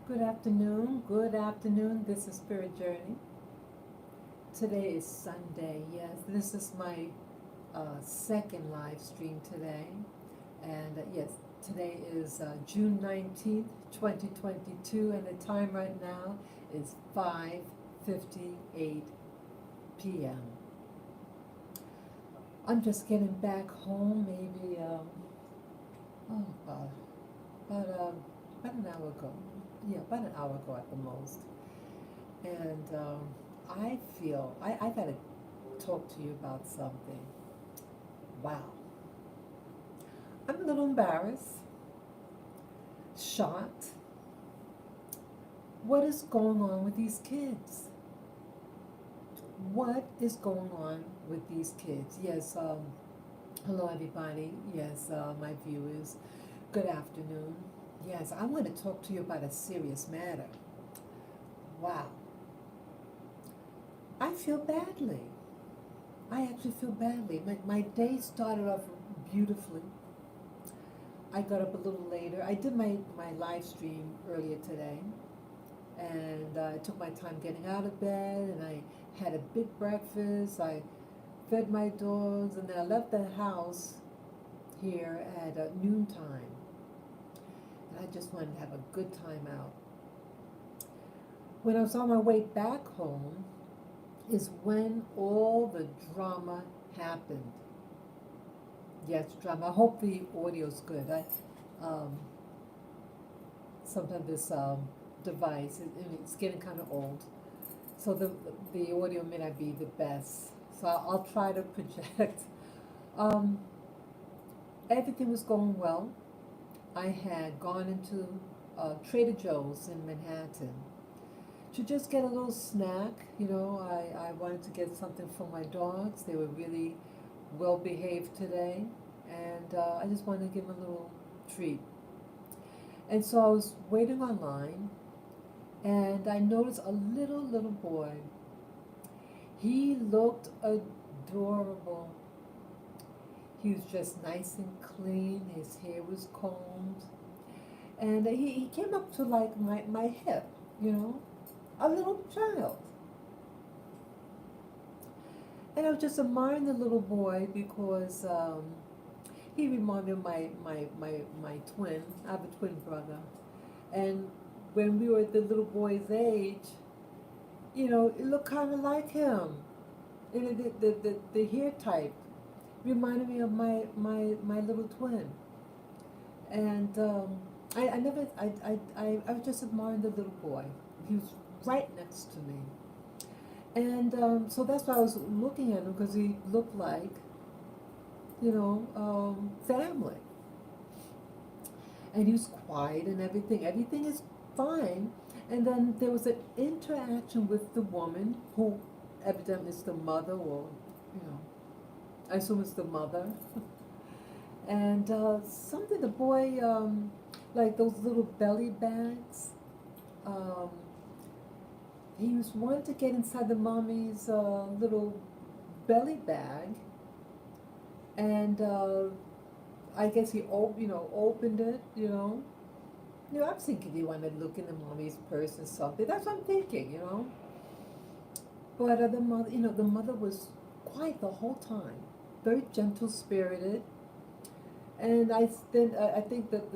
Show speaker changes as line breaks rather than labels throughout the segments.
Good afternoon. Good afternoon. This is Spirit Journey. Today is Sunday. Yes, this is my second live stream today. And yes, today is June 19th, 2022, and the time right now is 5:58 p.m. I'm just getting back home, maybe, oh, about an hour ago. Yeah, about an hour ago at the most. And I gotta talk to you about something. Wow. I'm a little embarrassed, shocked. What is going on with these kids? What is going on with these kids? Yes, hello everybody. Yes, my viewers. Good afternoon. Yes, I want to talk to you about a serious matter. Wow. I feel badly. I actually feel badly. My day started off beautifully. I got up a little later. I did my live stream earlier today, and I took my time getting out of bed, and I had a big breakfast. I fed my dogs, and then I left the house here at noontime. And I just wanted to have a good time out. When I was on my way back home, is when all the drama happened. Yes, drama. I hope the audio's good. Sometimes this device, it's getting kind of old, so the audio may not be the best. So I'll try to project. Um, Everything was going well. I had gone into Trader Joe's in Manhattan to just get a little snack. I wanted to get something for my dogs. They were really well behaved today, and I just wanted to give them a little treat. And so I was waiting online, and I noticed a little boy. He looked adorable. He was just nice and clean. His hair was combed, and he came up to like my hip, you know, a little child. And I was just admiring the little boy because he reminded me of my twin. I have a twin brother. And when we were the little boy's age, it looked kind of like him. The hair type reminded me of my little twin. And I never, I was just admiring the little boy. He was right next to me. And so that's why I was looking at him, because he looked like, family. And he was quiet and everything. Everything is fine. And then there was an interaction with the woman who evidently is the mother, or, I assume it's the mother. And something, the boy, like those little belly bags, um, he was wanting to get inside the mommy's little belly bag, and I guess he opened it. I'm thinking he wanted to look in the mommy's purse or something. That's what I'm thinking. But the mother was quiet the whole time, very gentle spirited, and I think that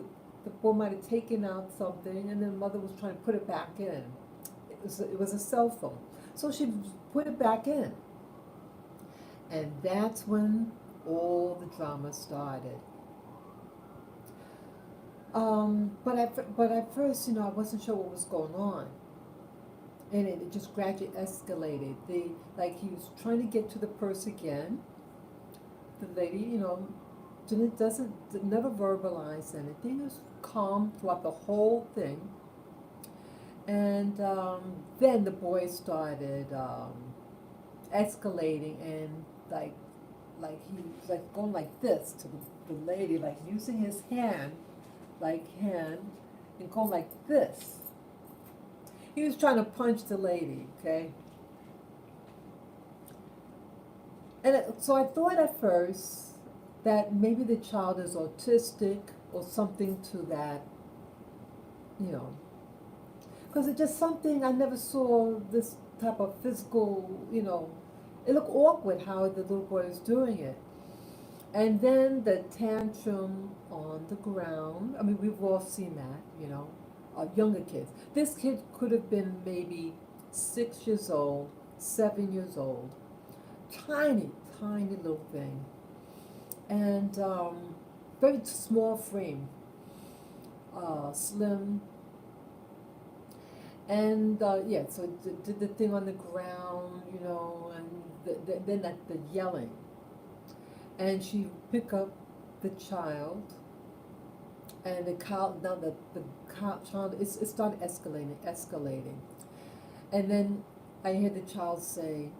the boy might have taken out something, and then the mother was trying to put it back in. It was a cell phone. So she put it back in. And that's when all the drama started. But at first, I wasn't sure what was going on. And it just gradually escalated. Like he was trying to get to the purse again. The lady, never verbalize anything. It was calm throughout the whole thing. And then the boy started escalating, and like he was like going like this to the lady, like using his hand, and going like this. He was trying to punch the lady, okay? And so I thought at first that maybe the child is autistic or something to that, you know, Because it's just something I never saw this type of physical, it looked awkward how the little boy was doing it. And then the tantrum on the ground. I mean, we've all seen that, younger kids. This kid could have been maybe 6 years old, 7 years old. Tiny, tiny little thing. And very small frame, slim. And yeah, so did the thing on the ground, and then the yelling. And she picked up the child, and now the child, it started escalating. And then I heard the child say,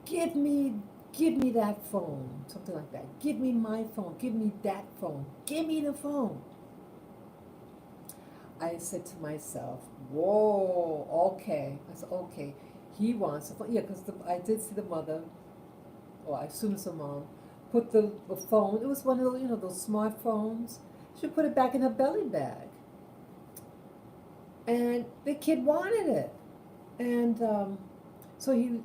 give me that phone, something like that. Give me my phone, give me that phone, give me the phone. I said to myself, whoa, okay. I said, okay, he wants a phone. Yeah, because I did see the mother, or I assume it's a mom, put the phone, it was one of those, those smartphones. She put it back in her belly bag. And the kid wanted it. And so he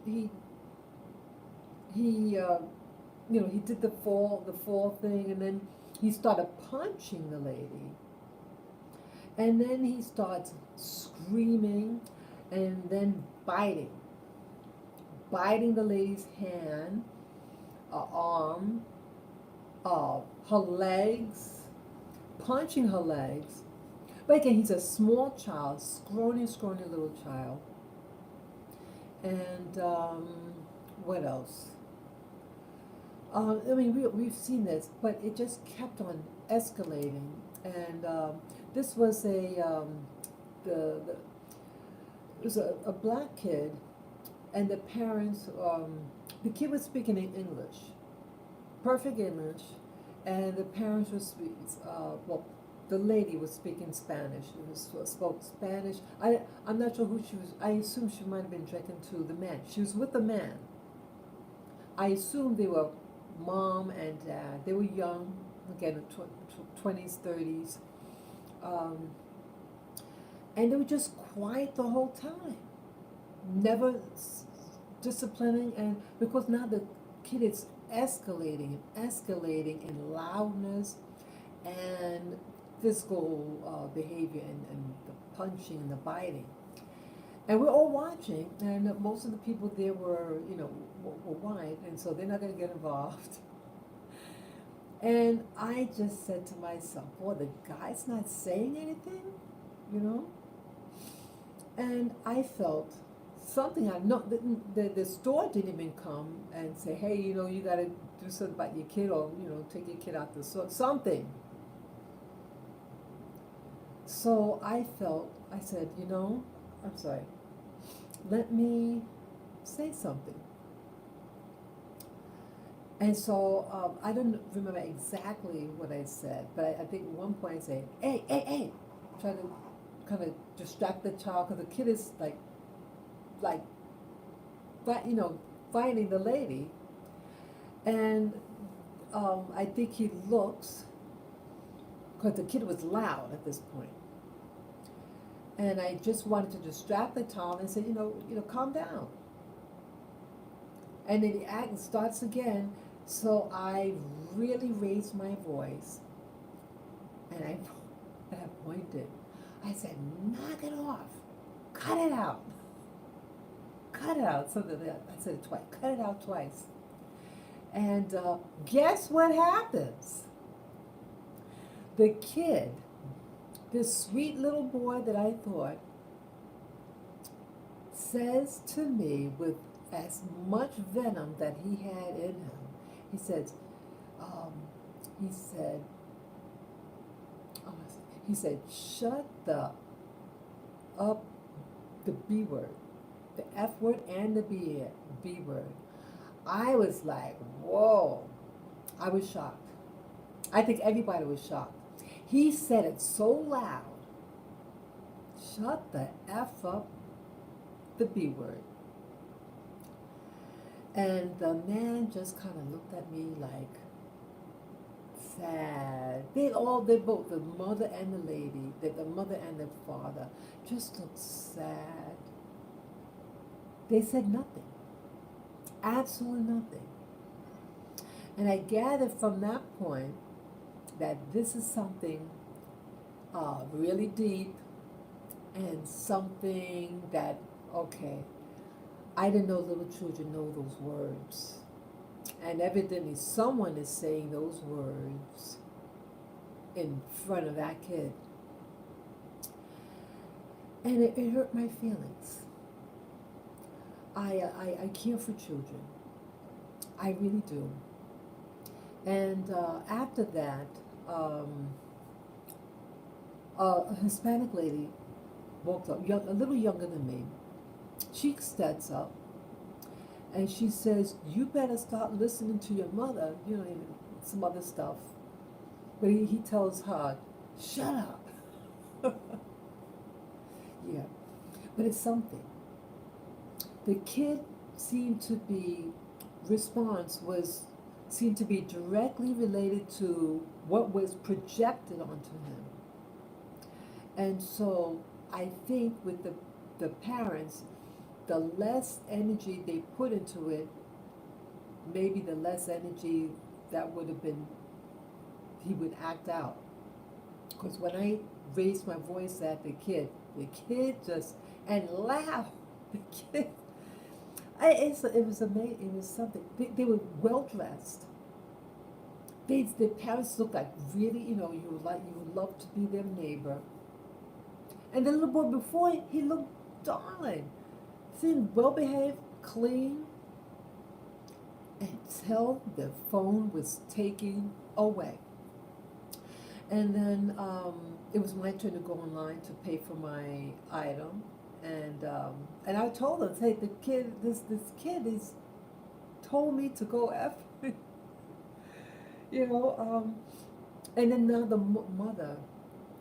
did the fall thing, and then he started punching the lady. And then he starts screaming and then biting the lady's hand, arm, her legs, punching her legs. But again, he's a small child, scrawny little child. And what else? I mean, we've seen this, but it just kept on escalating. And this was it was a black kid, and the parents, the kid was speaking in English, perfect English, and the parents were the lady was speaking Spanish. Spoke Spanish. I'm not sure who she was. I assume she might have been drinking to the man. She was with the man. I assume they were mom and dad. They were young, again, 20s, 30s. And they were just quiet the whole time. Never disciplining, and because now the kid is escalating in loudness and physical behavior and the punching and the biting. And we're all watching, and most of the people there were white, and so they're not going to get involved. And I just said to myself, boy, the guy's not saying anything, And I felt something. The store didn't even come and say, hey, you got to do something about your kid, or, take your kid out the store, something. So I said, I'm sorry, let me say something. And so I don't remember exactly what I said, but I think at one point I said, hey, try to kind of distract the child, because the kid is fighting the lady. And I think he looks, because the kid was loud at this point. And I just wanted to distract the child and say, calm down. And then the act starts again. So I really raised my voice, and I pointed. I said, knock it off. Cut it out. Cut it out. Something like that. I said it twice. Cut it out twice. And guess what happens? The kid, this sweet little boy that I thought, says to me with as much venom that he had in him, he said, shut the up, the B word, the F word and the B word. I was like, whoa. I was shocked. I think everybody was shocked. He said it so loud. Shut the F up, the B word. And the man just kind of looked at me like, sad. They both, the mother and the lady, the mother and the father, just looked sad. They said nothing, absolutely nothing. And I gathered from that point that this is something really deep and something that, okay, I didn't know little children know those words. And evidently someone is saying those words in front of that kid. And it hurt my feelings. I care for children. I really do. And after that, a Hispanic lady walked up, a little younger than me. She stands up and she says, "You better start listening to your mother," and some other stuff. But he tells her, "Shut up." Yeah, but it's something. The kid seemed to be, response was, seemed to be directly related to what was projected onto him. And so I think with the parents, the less energy they put into it, maybe the less energy that would have been, he would act out. Because when I raised my voice at the kid just, and laughed, the kid, it was amazing, it was something. They were well dressed. The parents looked like really, you would love to be their neighbor. And the little boy before, he looked darling. Seemed well behaved, clean, until the phone was taken away. And then it was my turn to go online to pay for my item, and I told them, "Hey, this kid is told me to go after," you know. And then now the mother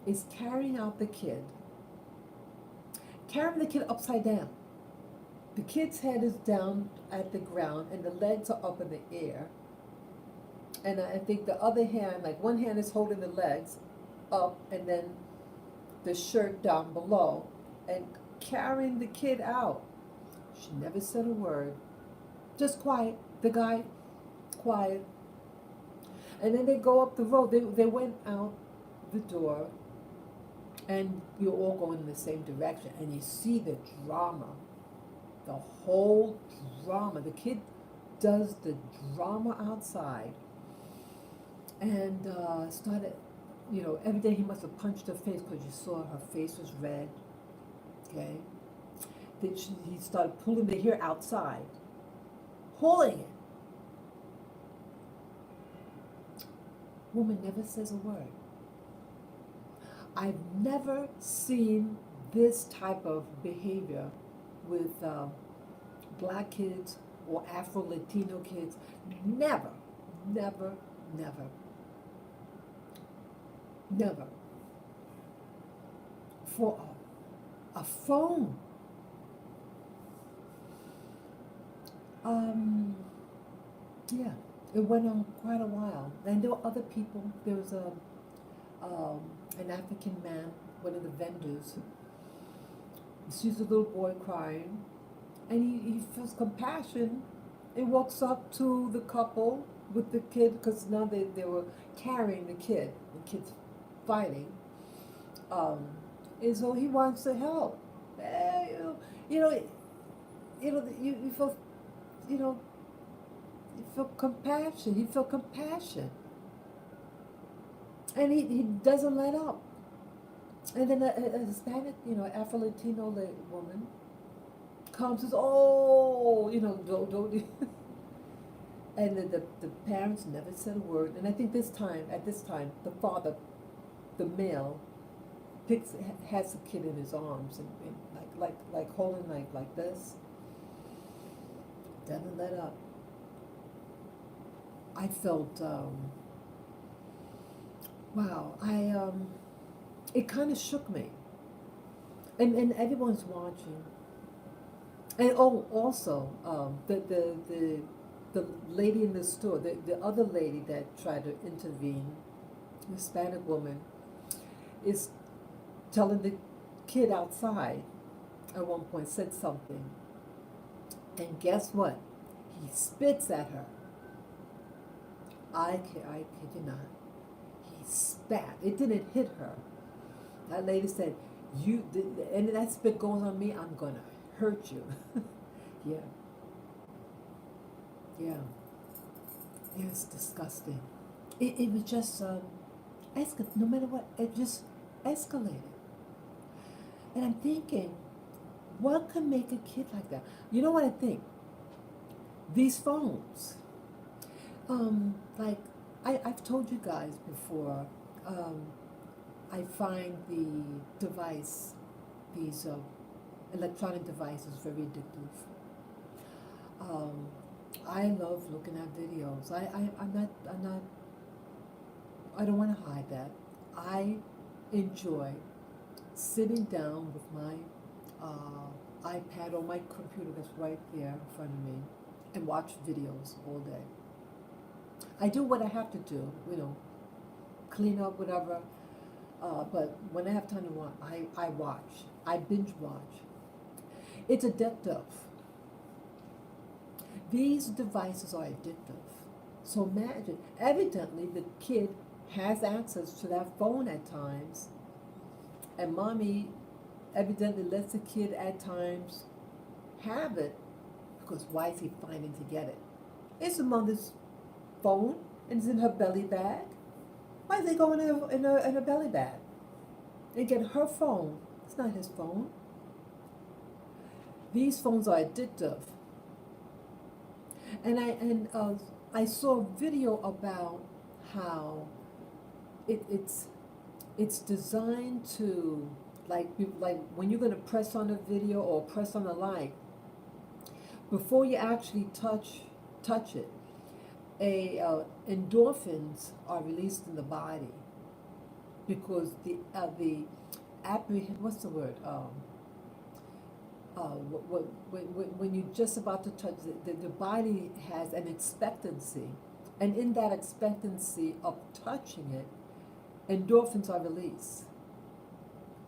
is carrying out the kid upside down. The kid's head is down at the ground and the legs are up in the air. And I think the other hand, like one hand is holding the legs up and then the shirt down below and carrying the kid out. She never said a word. Just quiet. The guy, quiet. And then they go up the road. They went out the door and you're all going in the same direction. And you see the drama. The whole drama. The kid does the drama outside. And started, every day he must have punched her face because you saw her face was red. Okay? Then he started pulling the hair outside. Pulling it. Woman never says a word. I've never seen this type of behavior with black kids or Afro-Latino kids. Never, never, never. Never. For a phone. Yeah, it went on quite a while. And there were other people. There was an African man, one of the vendors. He sees a little boy crying, and he feels compassion. He walks up to the couple with the kid, because now they were carrying the kid's fighting. And so he wants to help. You feel, you feel compassion. He felt compassion. And he doesn't let up. And then a Hispanic, Afro-Latino woman comes and says, "Oh, don't." And the parents never said a word. And I think at this time, the father, the male, has the kid in his arms and like holding like this. Doesn't let up. I felt, wow, it kind of shook me. And everyone's watching. And also, the the lady in the store, the other lady that tried to intervene, Hispanic woman, is telling the kid outside at one point, said something. And guess what? He spits at her. I kid you not. He spat. It didn't hit her. That lady said, "You did, and that spit goes on me. I'm gonna hurt you." Yeah, yeah. It was disgusting. It was just no matter what, it just escalated. And I'm thinking, what can make a kid like that? You know what I think? These phones. Like I've told you guys before, um, I find the device, these electronic devices, very addictive. Um, I love looking at videos. I don't want to hide that. I enjoy sitting down with my iPad or my computer that's right there in front of me and watch videos all day. I do what I have to do, clean up, whatever. But when I have time to watch, I watch. I binge watch. It's addictive. These devices are addictive. So imagine, evidently the kid has access to that phone at times, and mommy evidently lets the kid at times have it, because why is he finding to get it? It's the mother's phone and it's in her belly bag. Why is he going in her belly bag? And get her phone. It's not his phone. These phones are addictive. And I saw a video about how it's designed to, like when you're going to press on a video or press on a like, before you actually touch it, endorphins are released in the body, because the what's the word? When you're just about to touch it, the body has an expectancy, and in that expectancy of touching it, endorphins are released,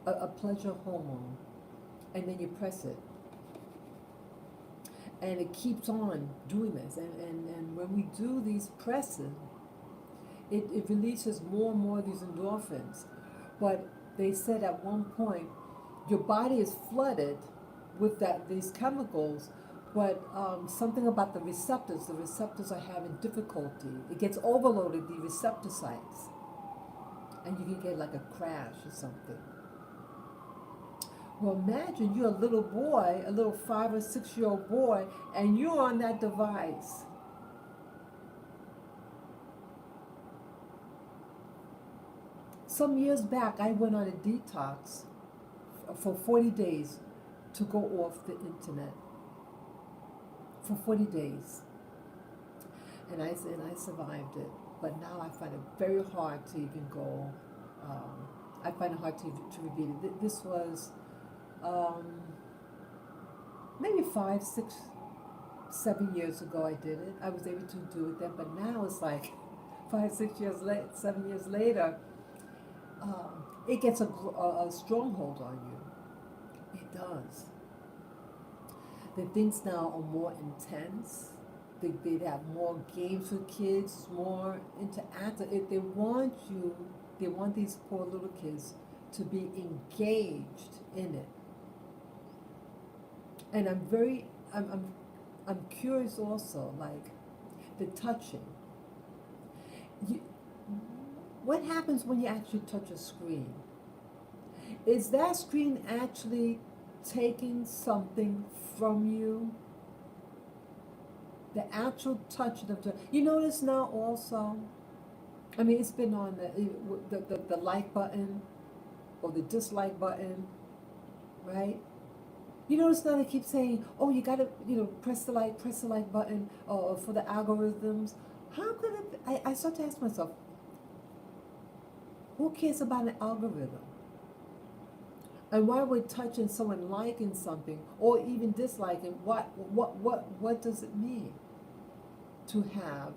a pleasure hormone, and then you press it. And it keeps on doing this. And when we do these presses, it releases more and more of these endorphins. But they said at one point, your body is flooded with these chemicals, but something about the receptors are having difficulty. It gets overloaded, the receptor sites, and you can get like a crash or something. Well, imagine you're a little boy, a little 5 or 6-year-old boy, and you're on that device. Some years back, I went on a detox for 40 days to go off the internet. For 40 days. And I survived it. But now I find it very hard to even go. I find it hard to repeat it. This was maybe 5, 6, 7 years ago I did it. I was able to do it then, but now it's like 5, 6 years later, 7 years later, it gets a stronghold on you. It does. The things now are more intense. They have more games for kids, more interactive. They want these poor little kids to be engaged in it. And I'm curious also, like the touching. What happens when you actually touch a screen? Is that screen actually taking something from you? The actual touch of you notice now also, I mean, it's been on the like button or the dislike button, right? You notice now they keep saying, oh, you gotta, press the like button for the algorithms. How could it, I start to ask myself, who cares about an algorithm? And why would touching someone liking something or even disliking, what does it mean? to have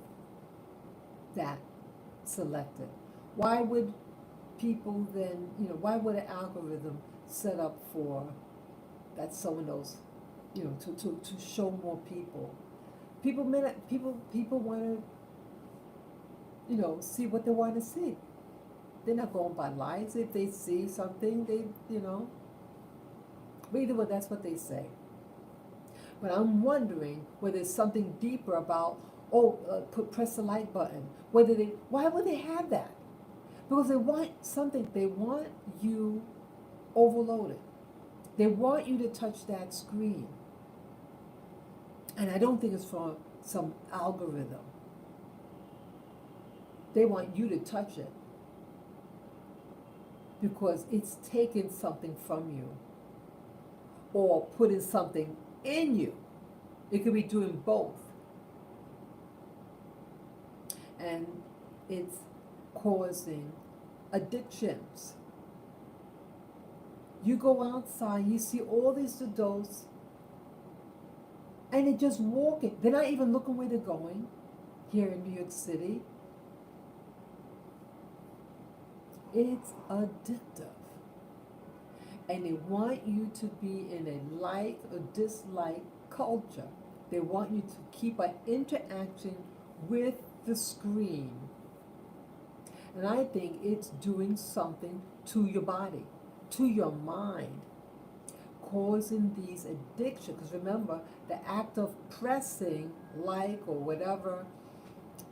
that selected? Why would people then, why would an algorithm set up for that someone knows, to show more people? People want to, see what they want to see. They're not going by lies. If they see something, but either way, that's what they say. But I'm wondering whether there's something deeper about, press the like button. Why would they have that? Because they want something, they want you overloaded. They want you to touch that screen. And I don't think it's from some algorithm. They want you to touch it because it's taking something from you or putting something in you. It could be doing both. And it's causing addictions. You go outside, you see all these adults, and they're just walking. They're not even looking where they're going here in New York City. It's addictive. And they want you to be in a like or dislike culture. They want you to keep an interaction with the screen. And I think it's doing something to your body, to your mind, causing these addictions. Because remember, the act of pressing like or whatever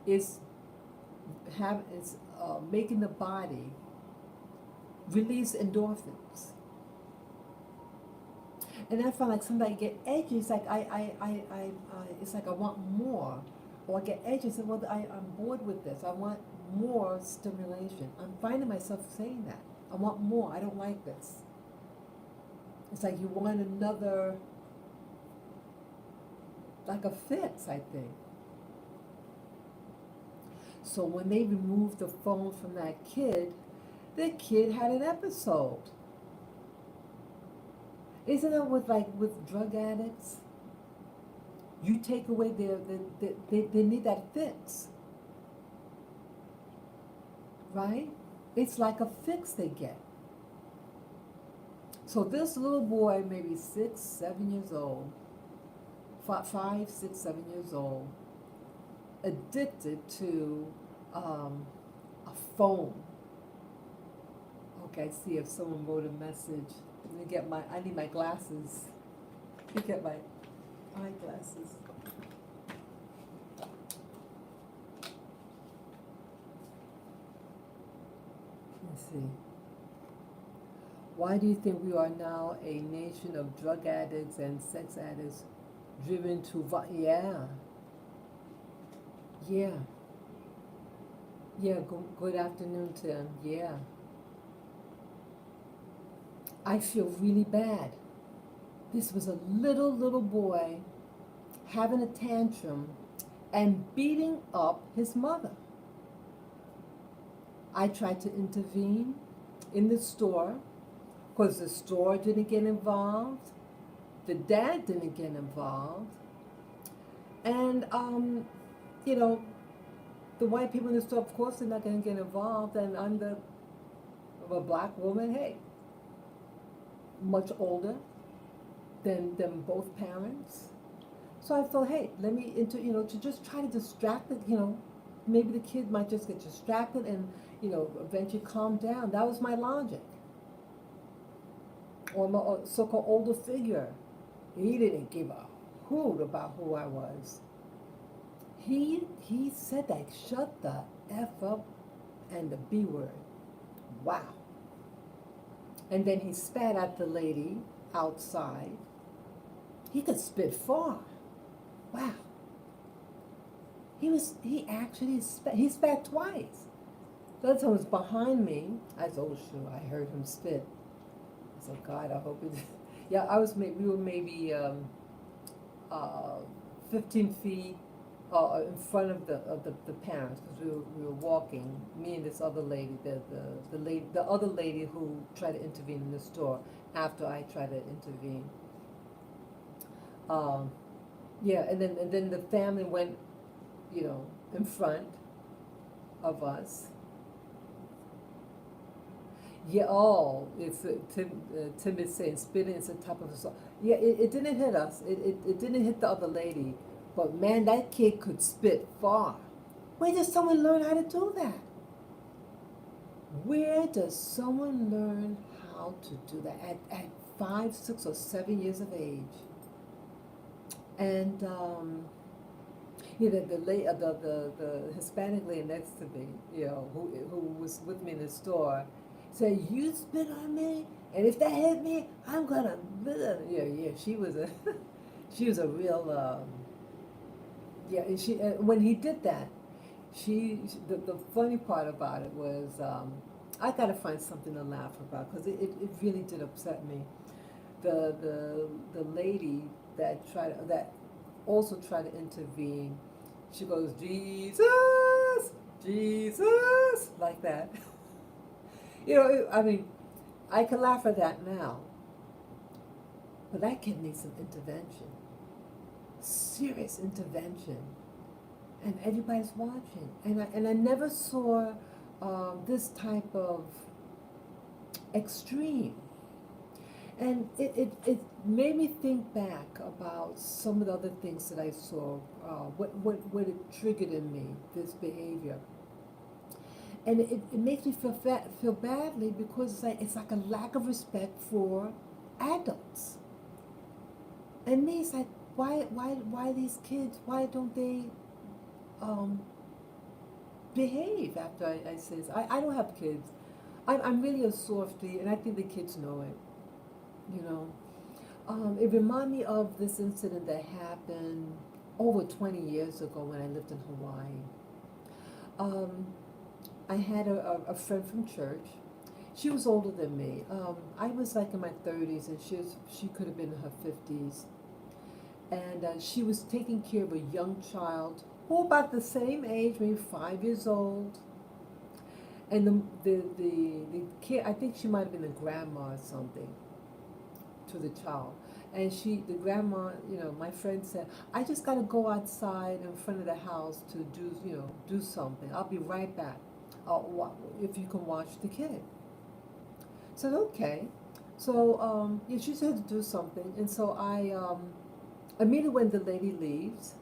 is making the body release endorphins. And I find like somebody get edgy. It's like it's like I want more, or I get edgy. And say, well, I'm bored with this. I want more stimulation. I'm finding myself saying that. I want more. I don't like this. It's like you want another, like a fix, I think. So when they removed the phone from that kid, the kid had an episode. Isn't it with drug addicts? You take away they need that fix. Right? It's like a fix they get. So this little boy, maybe 6, 7 years old, 5, 6, 7 years old, addicted to a phone. Okay, see if someone wrote a message. I need my glasses. Let me get my eyeglasses. Let's see. Why do you think we are now a nation of drug addicts and sex addicts driven to Yeah. Good afternoon, Tim. Yeah. I feel really bad. This was a little boy having a tantrum and beating up his mother. I tried to intervene in the store because the store didn't get involved. The dad didn't get involved. And, the white people in the store, of course, they're not going to get involved. And I'm a black woman, hey, much older than both parents. So I thought, hey, let me to just try to distract it, maybe the kid might just get distracted and, eventually calm down. That was my logic. Or my so-called older figure. He didn't give a hoot about who I was. He said that, shut the F up and the B word. Wow. And then he spat at the lady outside. He could spit far. Wow. He actually spat twice. The other time was behind me. I said, oh shoot, I heard him spit. I said, God, I hope it. Yeah, we were maybe 15 feet in front of the parents, because we were walking. Me and this other lady, the other lady who tried to intervene in the store after I tried to intervene. And then the family went. in front of us. Yeah, oh, Tim is saying spitting is the top of the song. Yeah, it didn't hit us. It didn't hit the other lady. But man, that kid could spit far. Where does someone learn how to do that? Where does someone learn how to do that at 5, 6, or 7 years of age? And the Hispanic lady next to me, who was with me in the store, said, "You spit on me, and if that hit me, I'm gonna." Yeah. She was a, she was a real. Yeah, and when he did that, the funny part about it was, I gotta find something to laugh about because it really did upset me. The lady that also tried to intervene, she goes, "Jesus, Jesus," like that. I mean, I can laugh at that now, but that kid needs some intervention, serious intervention, and everybody's watching. And I never saw this type of extreme. And it made me think back about some of the other things that I saw, what it triggered in me, this behavior. And it makes me feel badly because it's like a lack of respect for adults. And me, it's like, why these kids, why don't they behave after I say this? I don't have kids. I'm really a softie, and I think the kids know it. It reminded me of this incident that happened over 20 years ago when I lived in Hawaii. I had a friend from church. She was older than me. I was like in my 30s, and she could have been in her 50s. And she was taking care of a young child who about the same age, maybe 5 years old. And the kid, I think she might have been a grandma or something to the child. And the grandma, my friend said, "I just got to go outside in front of the house to do something. I'll be right back. If you can watch the kid." I said, "Okay." So, yeah, she said to do something. And so immediately when the lady leaves,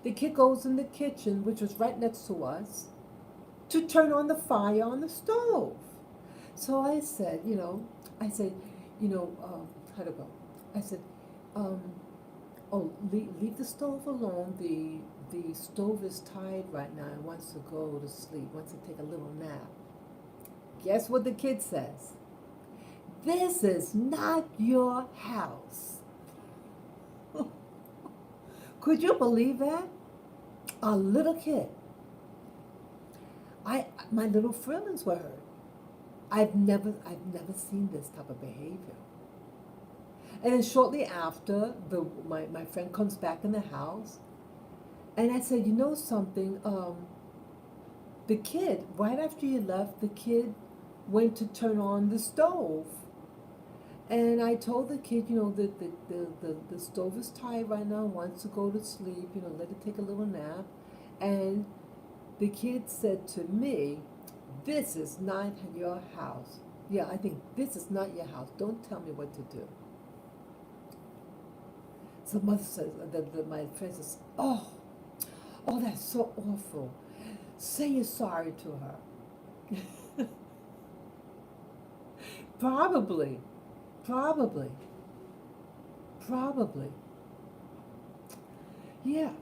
the kid goes in the kitchen, which was right next to us, to turn on the fire on the stove. So I said, how to go? I said, "Oh, leave the stove alone. The stove is tired right now and wants to go to sleep, wants to take a little nap." Guess what the kid says? "This is not your house." Could you believe that? A little kid. My little feelings were hurt. I've never seen this type of behavior. And then shortly after, my friend comes back in the house, and I said, "You know something? The kid, right after you left, the kid went to turn on the stove." And I told the kid, that the stove is tired right now, wants to go to sleep, let it take a little nap. And the kid said to me, "This is not your house." Yeah, I think this is not your house. Don't tell me what to do. So mother says, my friend says, oh, that's so awful. Say you're sorry to her." Probably. Yeah.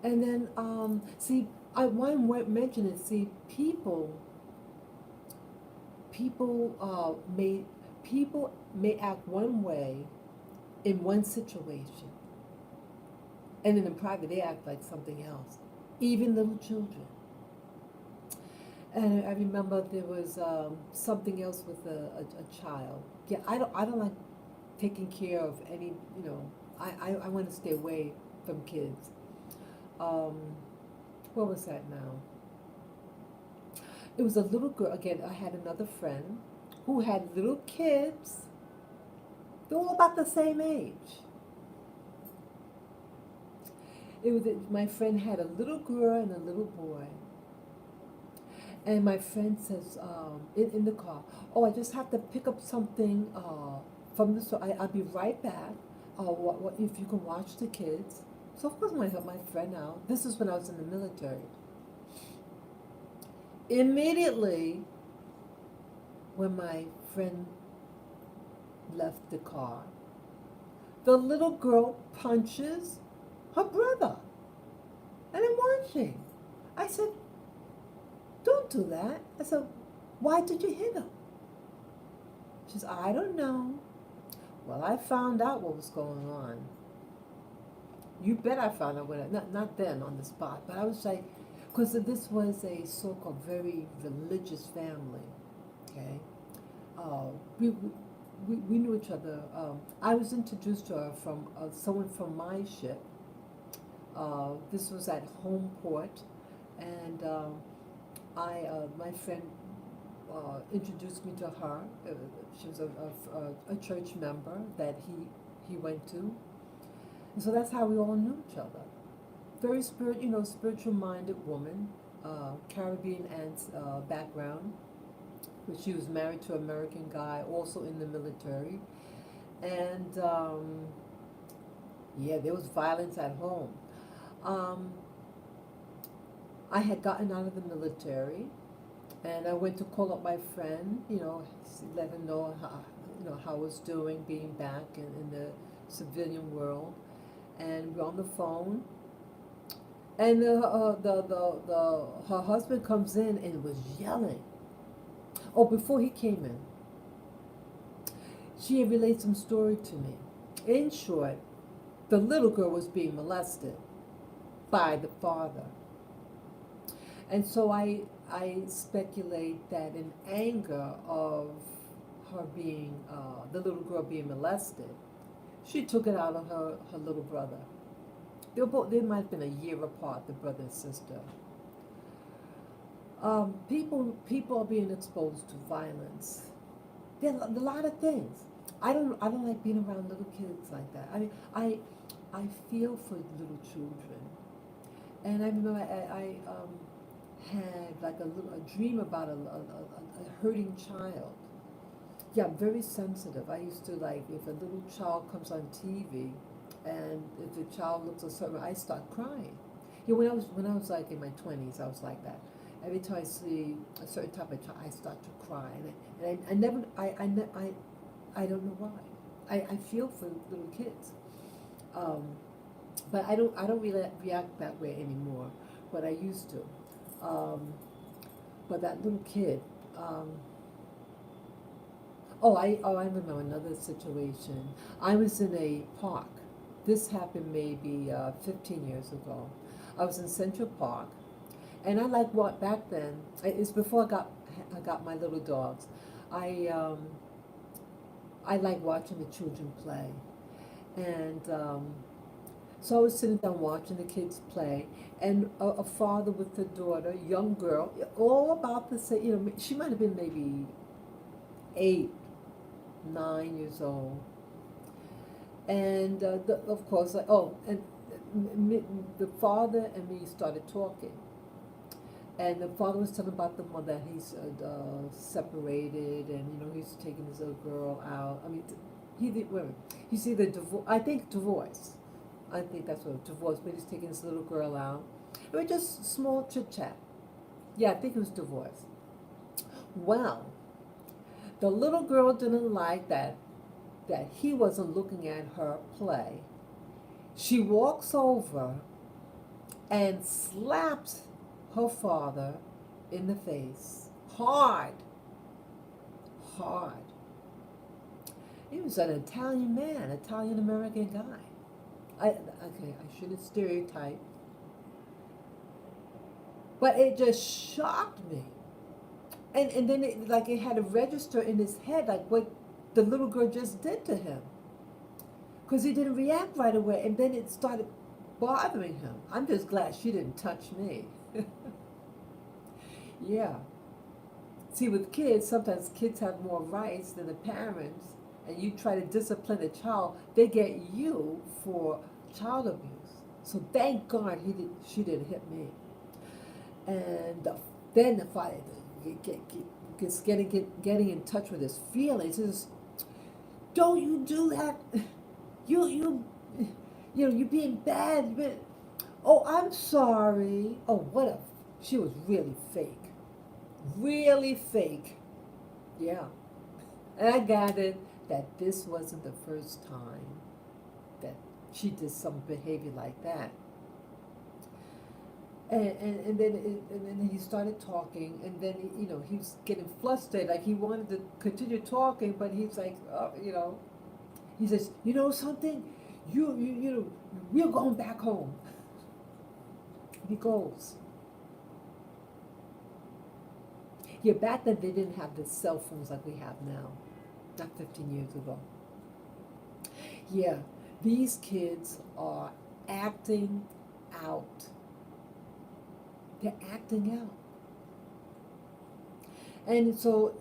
And then, see, I want to mention it. See, people may act one way in one situation, and then in private they act like something else. Even little children. And I remember there was something else with a child. Yeah, I don't like taking care of any. I want to stay away from kids. What was that now? It was a little girl. Again, I had another friend who had little kids. They're all about the same age. My friend had a little girl and a little boy. And my friend says in the car, "Oh, I just have to pick up something from the store. I'll be right back. What if you can watch the kids?" So of course I help my friend out. This is when I was in the military. Immediately, when my friend left the car, the little girl punches her brother, and I'm watching. I said, "Don't do that." I said, "Why did you hit him?" She said, "I don't know." Well, I found out what was going on. You bet I found out not then on the spot, but I was like, because this was a so-called very religious family, okay? Uh, we, we, we knew each other. I was introduced to her from someone from my ship. This was at Homeport, and my friend introduced me to her. She was a church member that he went to, and so that's how we all knew each other. Very spiritual minded woman, Caribbean background. But she was married to an American guy, also in the military, and yeah, there was violence at home. Um, I had gotten out of the military, and I went to call up my friend, let her know how I was doing, being back in the civilian world, and we're on the phone, and her husband comes in and was yelling. Oh, before he came in, she had relayed some story to me. In short, the little girl was being molested by the father. And so I speculate that in anger of her being, the little girl being molested, she took it out of her little brother. They might have been a year apart, the brother and sister. People are being exposed to violence. There are a lot of things. I don't like being around little kids like that. I mean, I feel for little children, and I remember I had like a dream about a hurting child. Yeah, I'm very sensitive. I used to like if a little child comes on TV, and if the child looks a certain way, I start crying. When I was like in my 20s, I was like that. Every time I see a certain type of child, I start to cry, and I never I don't know why. I feel for little kids, um, but I don't really react that way anymore. But I used to. But that little kid. I remember another situation. I was in a park. This happened maybe 15 years ago. I was in Central Park, and I like what back then. It's before I got my little dogs. I I like watching the children play, and so I was sitting down watching the kids play, and a father with a daughter, young girl, all about the same. She might have been maybe 8, 9 years old, and of course, the father and me started talking, and the father was telling about the mother that he's separated, and he's taking his little girl out. I mean, he did. Wait a minute. He's either divorce. I think divorce. I think that's what divorce. But he's taking his little girl out. It was just small chit chat. Yeah, I think it was divorce. Well, the little girl didn't like that he wasn't looking at her play. She walks over and slaps her father in the face. Hard. Hard. He was an Italian man, Italian American guy. I shouldn't stereotype. But it just shocked me. And then it had to register in his head like what the little girl just did to him. Because he didn't react right away, and then it started bothering him. I'm just glad she didn't touch me. Yeah. See, with kids, sometimes kids have more rights than the parents, and you try to discipline a child, they get you for child abuse. So thank God she didn't hit me. And then the father gets getting in touch with his feelings. He says, "Don't you do that? You're being bad. Oh, I'm sorry. Oh, what a she was really fake, really fake. Yeah, and I gathered that this wasn't the first time that she did some behavior like that. And then he started talking, and then he was getting flustered, like he wanted to continue talking, but he's like, he says, you know something, we're going back home. He goes. Yeah, back then they didn't have the cell phones like we have now, not 15 years ago. Yeah, these kids are acting out. They're acting out. And so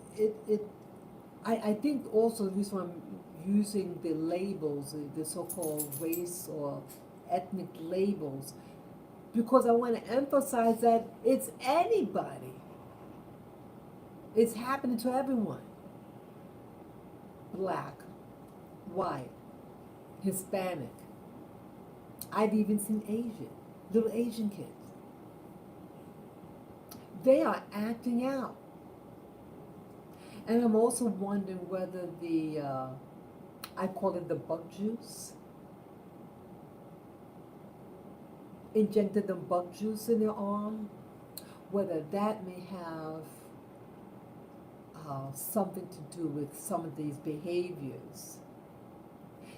I think also the reason why I'm using the labels, the so-called race or ethnic labels, because I want to emphasize that it's anybody. It's happening to everyone. Black, white, Hispanic. I've even seen Asian, little Asian kids. They are acting out. And I'm also wondering whether I call it the bug juice, injected them bug juice in their arm, whether that may have something to do with some of these behaviors.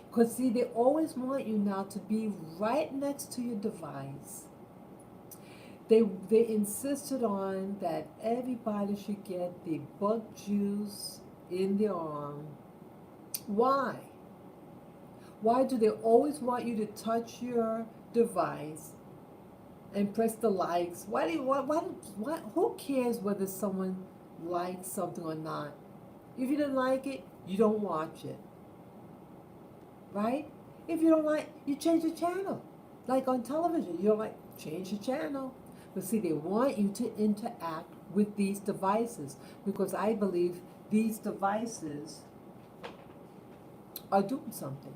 Because see, they always want you now to be right next to your device. They insisted on that everybody should get the bug juice in their arm. Why? Why do they always want you to touch your device and press the likes? Who cares whether someone likes something or not? If you didn't like it, you don't watch it. Right? If you don't like, you change the channel. Like on television, you don't like, change the channel. But see, they want you to interact with these devices because I believe these devices are doing something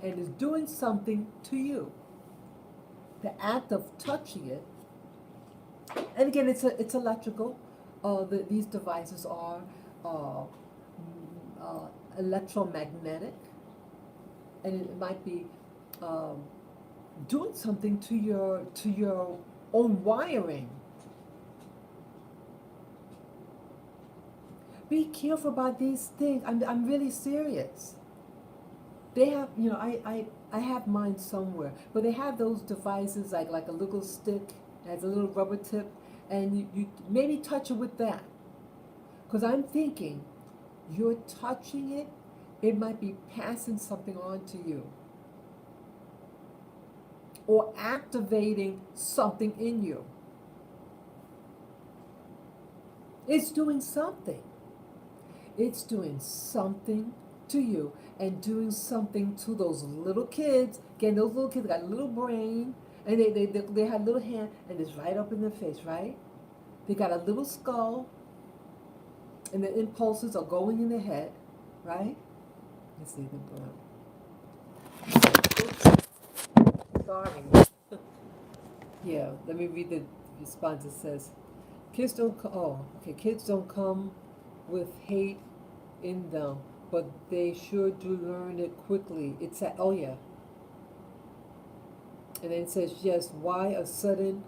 and is doing something to you. The act of touching it, and again, it's electrical. These devices are electromagnetic, and it might be doing something to your own wiring. Be careful about these things. I'm really serious. They have, I have mine somewhere, but they have those devices like a little stick, has a little rubber tip, and you maybe touch it with that. Because I'm thinking, you're touching it, it might be passing something on to you. Or activating something in you. It's doing something. It's doing something to you and doing something to those little kids. Again, those little kids got a little brain and they have a little hand and it's right up in their face, right? They got a little skull and the impulses are going in their head, right? Let's see the brown. Sorry. Yeah, let me read the response. It says, kids don't come with hate in them, but they sure do learn it quickly. It's oh yeah. And then it says, yes, why a sudden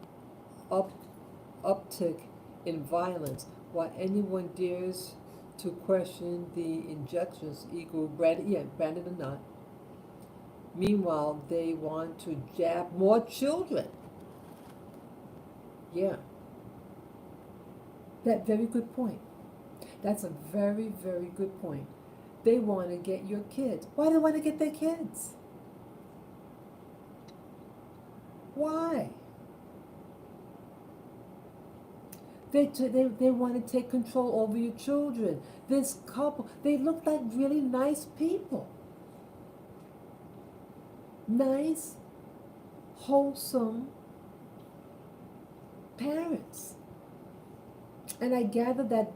uptick in violence? Why anyone dares to question the injections equal branded or not. Meanwhile, they want to jab more children. Yeah. That very good point. That's a very, very good point. They want to get your kids. Why do they want to get their kids? Why? They want to take control over your children. This couple, they look like really nice people. Nice, wholesome parents. And I gather that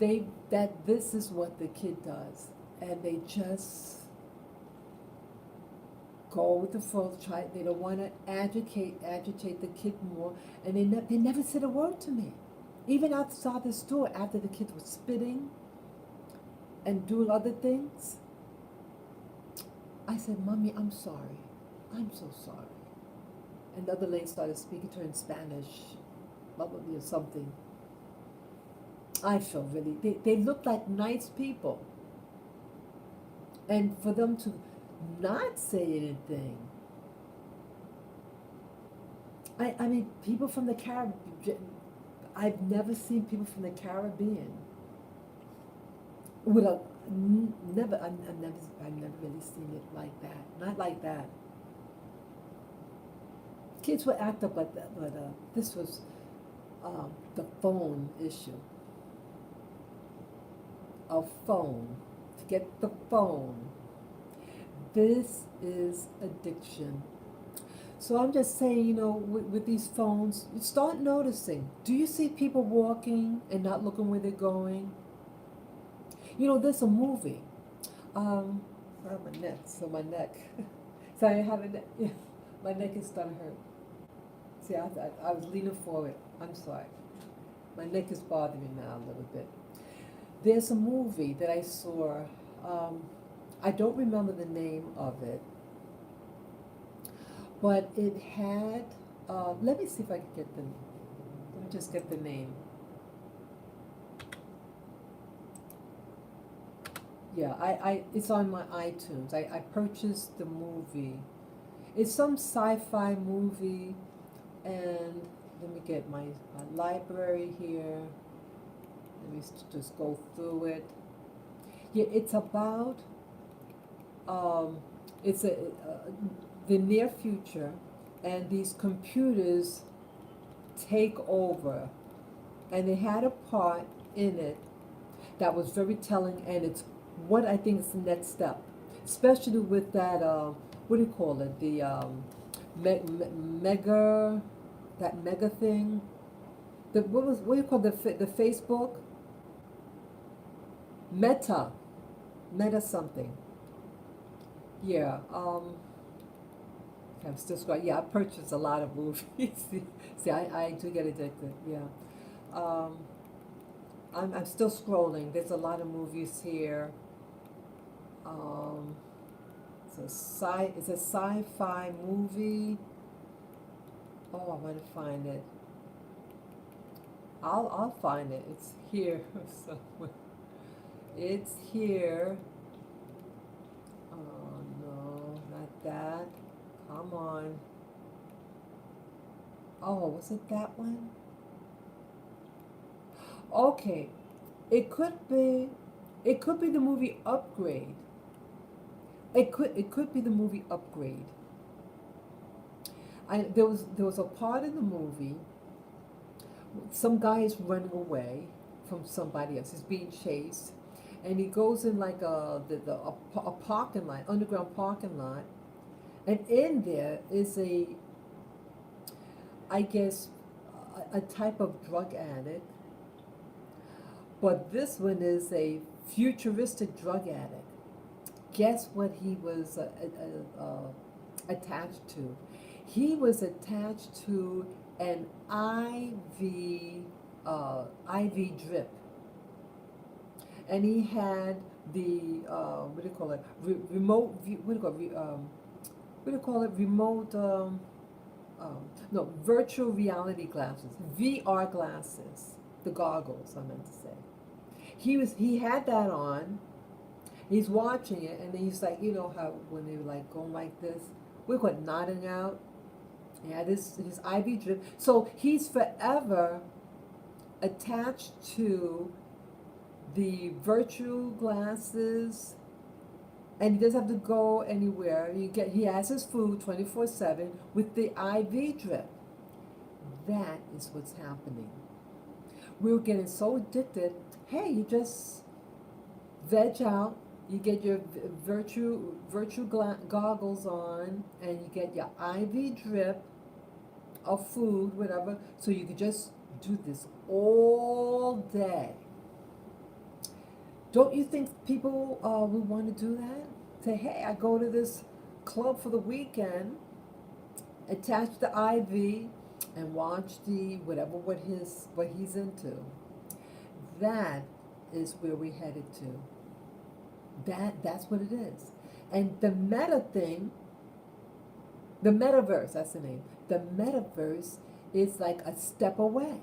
this is what the kid does, and they just go with the flow. They don't want to agitate the kid more, and they never said a word to me, even outside the store after the kid was spitting and doing other things. I said, "Mommy, I'm sorry. I'm so sorry." And the other lady started speaking to her in Spanish, probably or something. I feel really, they look like nice people. And for them to not say anything, I mean, people from the Caribbean, I've never seen people from the Caribbean with a, never, I've never really seen it like that. Not like that. Kids would act up, but this was the phone issue. A phone. To get the phone. This is addiction. So I'm just saying, with these phones, you start noticing. Do you see people walking and not looking where they're going? There's a movie. Where my neck? So my neck. So I have a neck. Yeah, my neck is starting to hurt. See, I was leaning forward. I'm sorry. My neck is bothering me now a little bit. There's a movie that I saw. I don't remember the name of it, but it had. Let me see if I can get the. Let me just get the name. Yeah, it's on my iTunes. I purchased the movie. It's some sci-fi movie, and let me get my library here. Let me just go through it. Yeah, it's about, it's the near future, and these computers take over. And they had a part in it that was very telling, and it's what I think is the next step, especially with that, what do you call it? The mega, that mega thing. What do you call the Facebook? Meta something. Yeah. I'm still scrolling. Yeah, I purchased a lot of movies. See, I do get addicted. Yeah. Um, I'm still scrolling. There's a lot of movies here. Um, it's a sci-fi movie. Oh, I want to find it. I'll find it. It's here somewhere. It's here. Oh no, not that. Come on. Oh, was it that one? Okay. It could be the movie Upgrade. It could be the movie Upgrade. There was a part in the movie. Some guy is running away from somebody else. He's being chased, and he goes in like a parking lot, underground parking lot, and in there is I guess, a type of drug addict, but this one is a futuristic drug addict. Guess what he was attached to? He was attached to an IV drip, and he had the what do you call it? Remote. What do you call it? What do you call it? Remote. No, virtual reality glasses, VR glasses, the goggles. I meant to say. He had that on. He's watching it, and then he's like, how when they were like going like this, we're going nodding out. Yeah, this his IV drip. So he's forever attached to the virtual glasses, and he doesn't have to go anywhere. He has his food 24/7 with the IV drip. That is what's happening. We're getting so addicted. Hey, you just veg out. You get your virtual goggles on, and you get your IV drip, of food, whatever, so you can just do this all day. Don't you think people would want to do that? Say, hey, I go to this club for the weekend, attach the IV, and watch the whatever what he's into. That is where we're headed to. That's what it is. And the meta thing, the metaverse, that's the name. The metaverse is like a step away.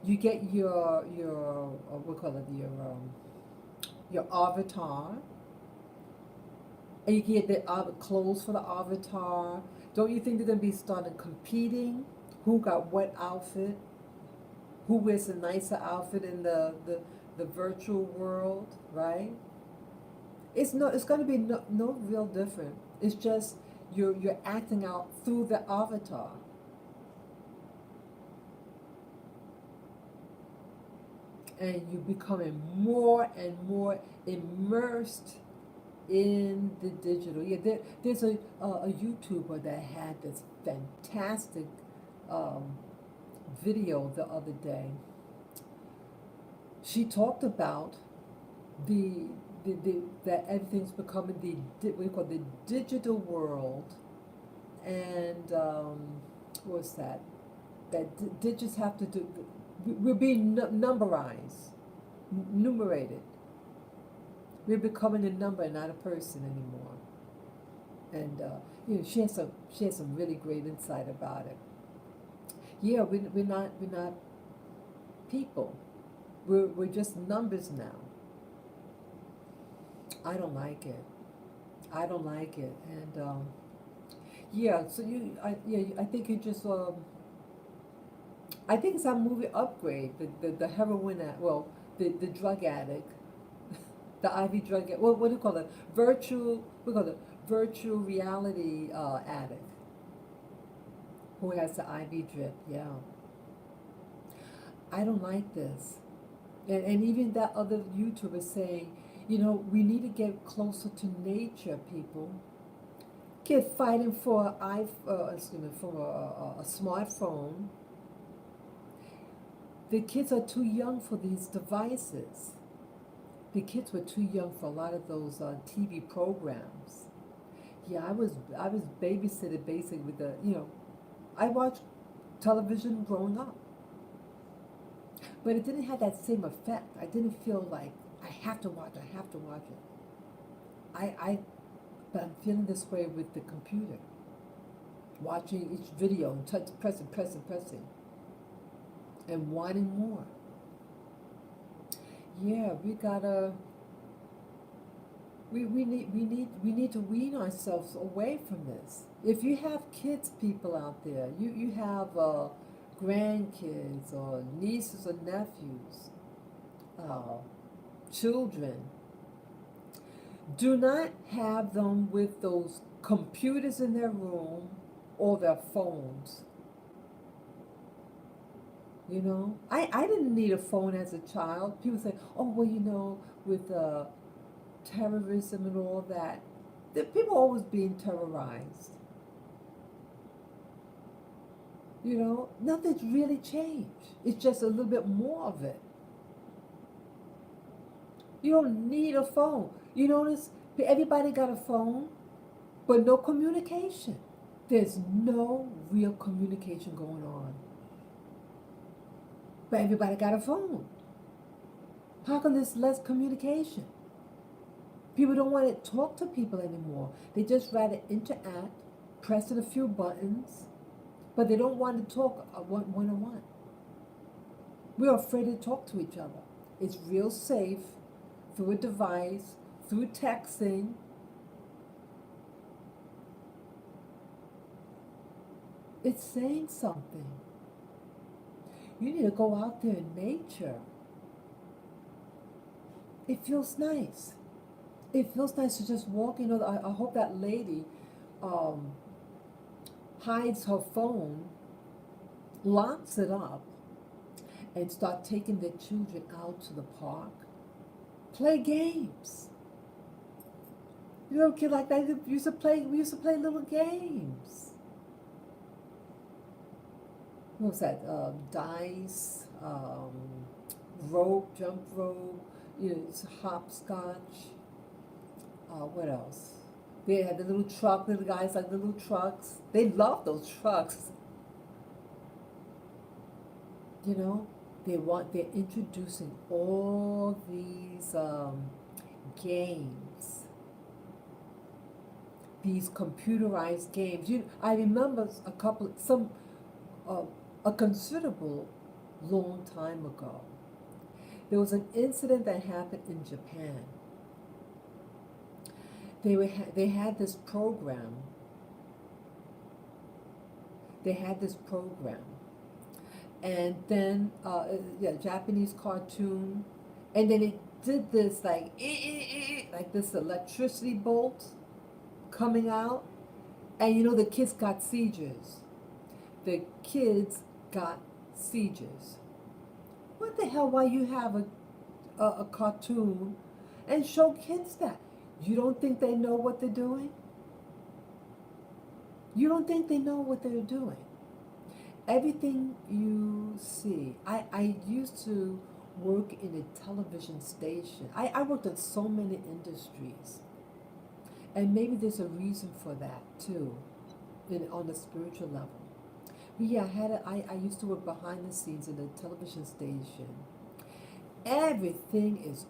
You get your what call it, your avatar, and you get the clothes for the avatar. Don't you think they're gonna be starting competing? Who got what outfit? Who wears a nicer outfit in the virtual world, right? It's gonna be no real different. It's just you're acting out through the avatar. And you're becoming more and more immersed in the digital. Yeah, there's a YouTuber that had this fantastic um, video the other day. She talked about the, that everything's becoming what we call the digital world, and what's that? That digits have to do. We're being numberized, numerated. We're becoming a number and not a person anymore. And she has some really great insight about it. Yeah, we're not people. We're just numbers now. I don't like it. I don't like it. And yeah, so I think you just I think it's our movie Upgrade. The heroin the drug addict, the IV drug addict. What do you call it? We call it virtual reality addict who has the IV drip. Yeah, I don't like this. And even that other YouTuber saying, we need to get closer to nature, people. Kid fighting for a smartphone. The kids are too young for these devices. The kids were too young for a lot of those TV programs. Yeah, I was babysitted basically with I watched television growing up, but it didn't have that same effect. I didn't feel like I have to watch. I have to watch it. But I'm feeling this way with the computer, watching each video and pressing, and wanting more. Yeah, we need to wean ourselves away from this. If you have kids, people out there, you have grandkids or nieces or nephews, uh, children, do not have them with those computers in their room or their phones. I didn't need a phone as a child. People say, oh, well, with terrorism and all that, the people are always being terrorized. Nothing's really changed. It's just a little bit more of it. You don't need a phone. You notice everybody got a phone, but no communication. There's no real communication going on. But everybody got a phone. How come there's less communication? People don't want to talk to people anymore. They just rather interact, pressing a few buttons, but they don't want to talk one-on-one. We're afraid to talk to each other. It's real safe through a device, through texting. It's saying something. You need to go out there in nature. It feels nice. It feels nice to just walk. I hope that lady hides her phone, locks it up, and start taking their children out to the park. Play games. Kid like that we used to play little games. what was that? Dice, rope, jump rope, it's hopscotch. What else? They had the little truck, little guys like the little trucks. They love those trucks. You know, they're introducing all these games, these computerized games. I remember uh, a considerable long time ago. There was an incident that happened in Japan. They had this program. They had this program, and then yeah, Japanese cartoon, and then it did this like like this electricity bolt coming out, and the kids got seizures. The kids got seizures. What the hell? Why you have a cartoon and show kids that? You don't think they know what they're doing? You don't think they know what they're doing? Everything you see. I used to work in a television station. I worked in so many industries. And maybe there's a reason for that too, on the spiritual level. But yeah, I used to work behind the scenes in a television station. Everything is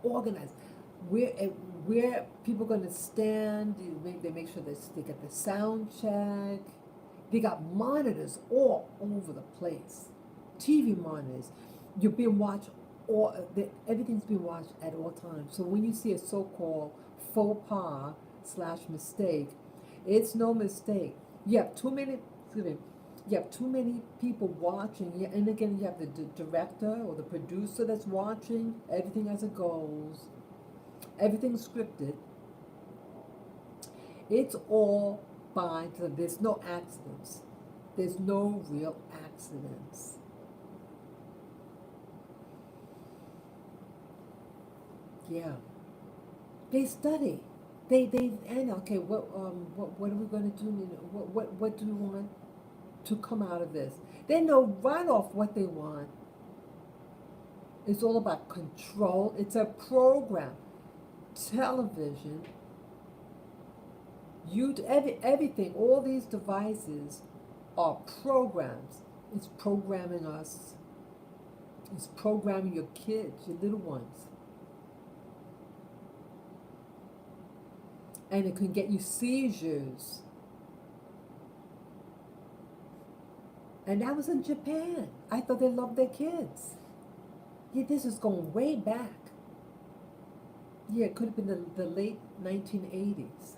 organized. Where where people are gonna stand, they make sure they get the sound check. They got monitors all over the place, TV monitors. You're being watched everything's being watched at all times. So when you see a so-called faux pas slash mistake, it's no mistake. You have too many. Excuse me. You have too many people watching. Yeah, and again, you have the director or the producer that's watching everything as it goes. Everything's scripted. It's all by there's no accidents. There's no real accidents. Yeah. They study. And okay, what are we going to do? What do we want to come out of this? They know right off what they want. It's all about control. It's a program. Television, everything, all these devices are programs. It's programming us. It's programming your kids, your little ones. And it can get you seizures. And that was in Japan. I thought they loved their kids. Yeah, this is going way back. Yeah, it could have been the late 1980s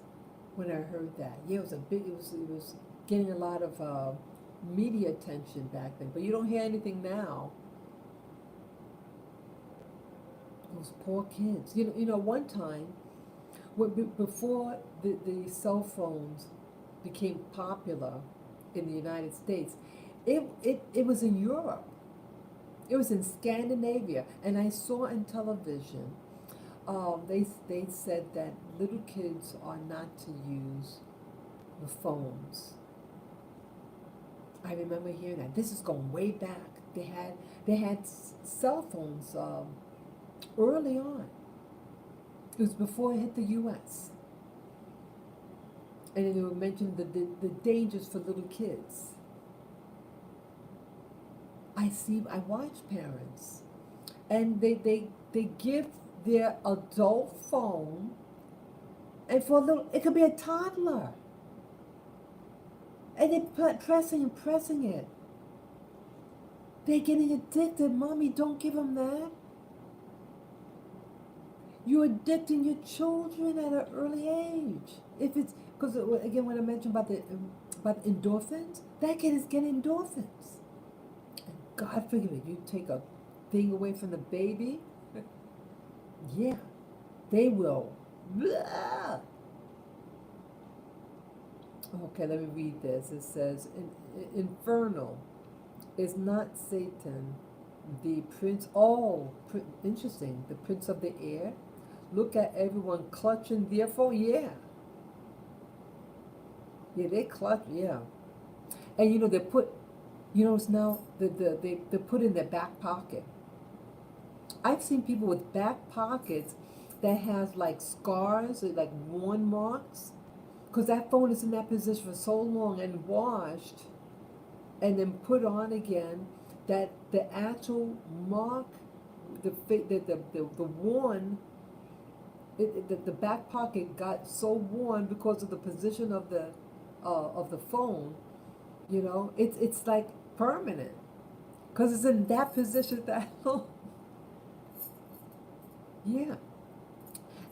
when I heard that. Yeah, it was getting a lot of media attention back then. But you don't hear anything now. Those poor kids. One time, before the cell phones became popular in the United States, it was in Europe. It was in Scandinavia, and I saw on television. They said that little kids are not to use the phones. I remember hearing that. This is going way back. They had cell phones early on. It was before it hit the U.S. And then they were mentioning the dangers for little kids. I watch parents, and they give their adult phone, and for a little, it could be a toddler, and they're pressing and pressing it. They're getting addicted. Mommy, don't give them that. You're addicting your children at an early age. If it's because again, when I mentioned about endorphins, that kid is getting endorphins. And God forgive me, you take a thing away from the baby. Yeah, they will. Blah. Okay, let me read this. It says, Infernal is not Satan, the prince. Oh, interesting. The prince of the air. Look at everyone clutching their phone. Yeah. Yeah, they clutch. Yeah. And they put, it's now they put in their back pocket. I've seen people with back pockets that has like scars or like worn marks because that phone is in that position for so long and washed and then put on again that the actual mark, the worn, the back pocket got so worn because of the position of the phone. It's like permanent because it's in that position that long. Yeah,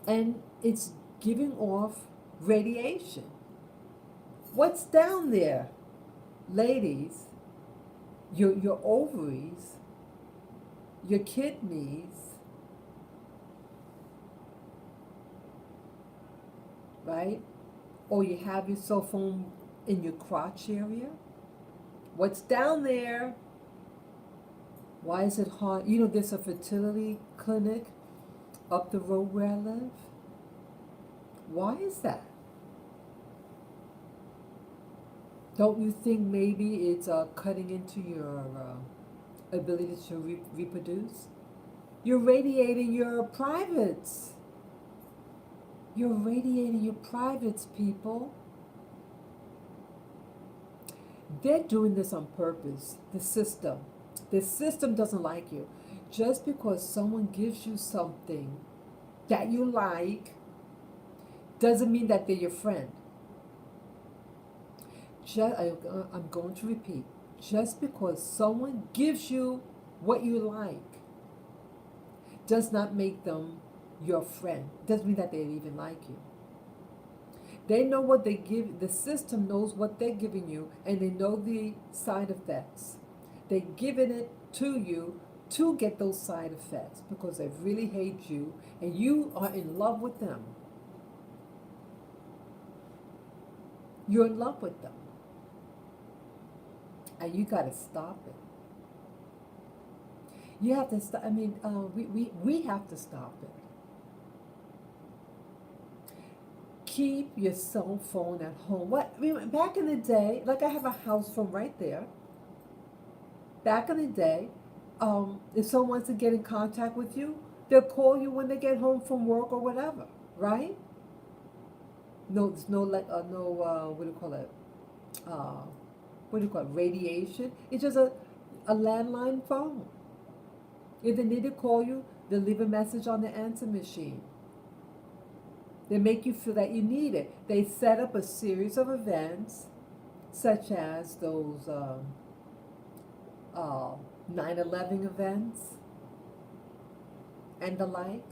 and it's giving off radiation. What's down there, ladies? Your ovaries, your kidneys, right? Or you have your cell phone in your crotch area. What's down there? Why is it hard? There's a fertility clinic up the road where I live. Why is that? Don't you think maybe it's cutting into your ability to reproduce? You're radiating your privates. You're radiating your privates, people. They're doing this on purpose. The system. The system doesn't like you. Just because someone gives you something that you like doesn't mean that they're your friend. I'm going to repeat. Just because someone gives you what you like does not make them your friend. Doesn't mean that they even like you. They know what they give. The system knows what they're giving you, and they know the side effects. They're giving it to you to get those side effects because they really hate you, and you are in love with them. You're in love with them. And you got to stop it. You have to stop. We have to stop it. Keep your cell phone at home. Back in the day, like I have a house phone right there. Back in the day, if someone wants to get in contact with you, they'll call you when they get home from work or whatever, right? No, there's no what do you call it? Radiation. It's just a landline phone. If they need to call you, they'll leave a message on the answer machine. They make you feel that you need it. They set up a series of events, such as those 9/11 events and the like.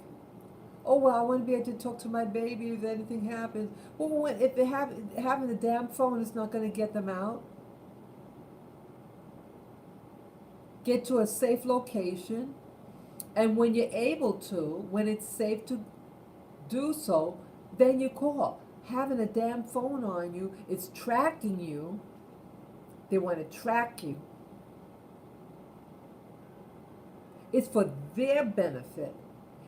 Oh, well, I want to be able to talk to my baby if anything happens. Well, if they having the damn phone is not going to get them out. Get to a safe location, and when you're able to, when it's safe to do so, then you call. Having a damn phone on you, it's tracking you. They want to track you. It's for their benefit.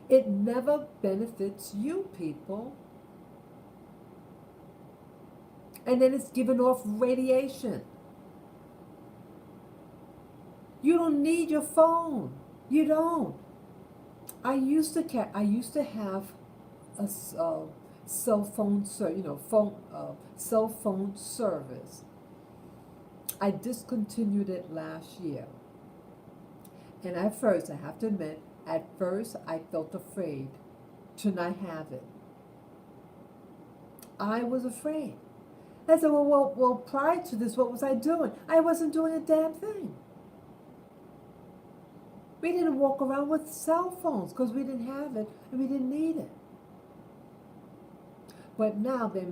It never benefits you, people. And then it's giving off radiation. You don't need your phone. You don't. I used to have a cell phone cell phone service. I discontinued it last year. And at first, I have to admit, I felt afraid to not have it. I was afraid. I said, well, prior to this, what was I doing? I wasn't doing a damn thing. We didn't walk around with cell phones because we didn't have it and we didn't need it. But now they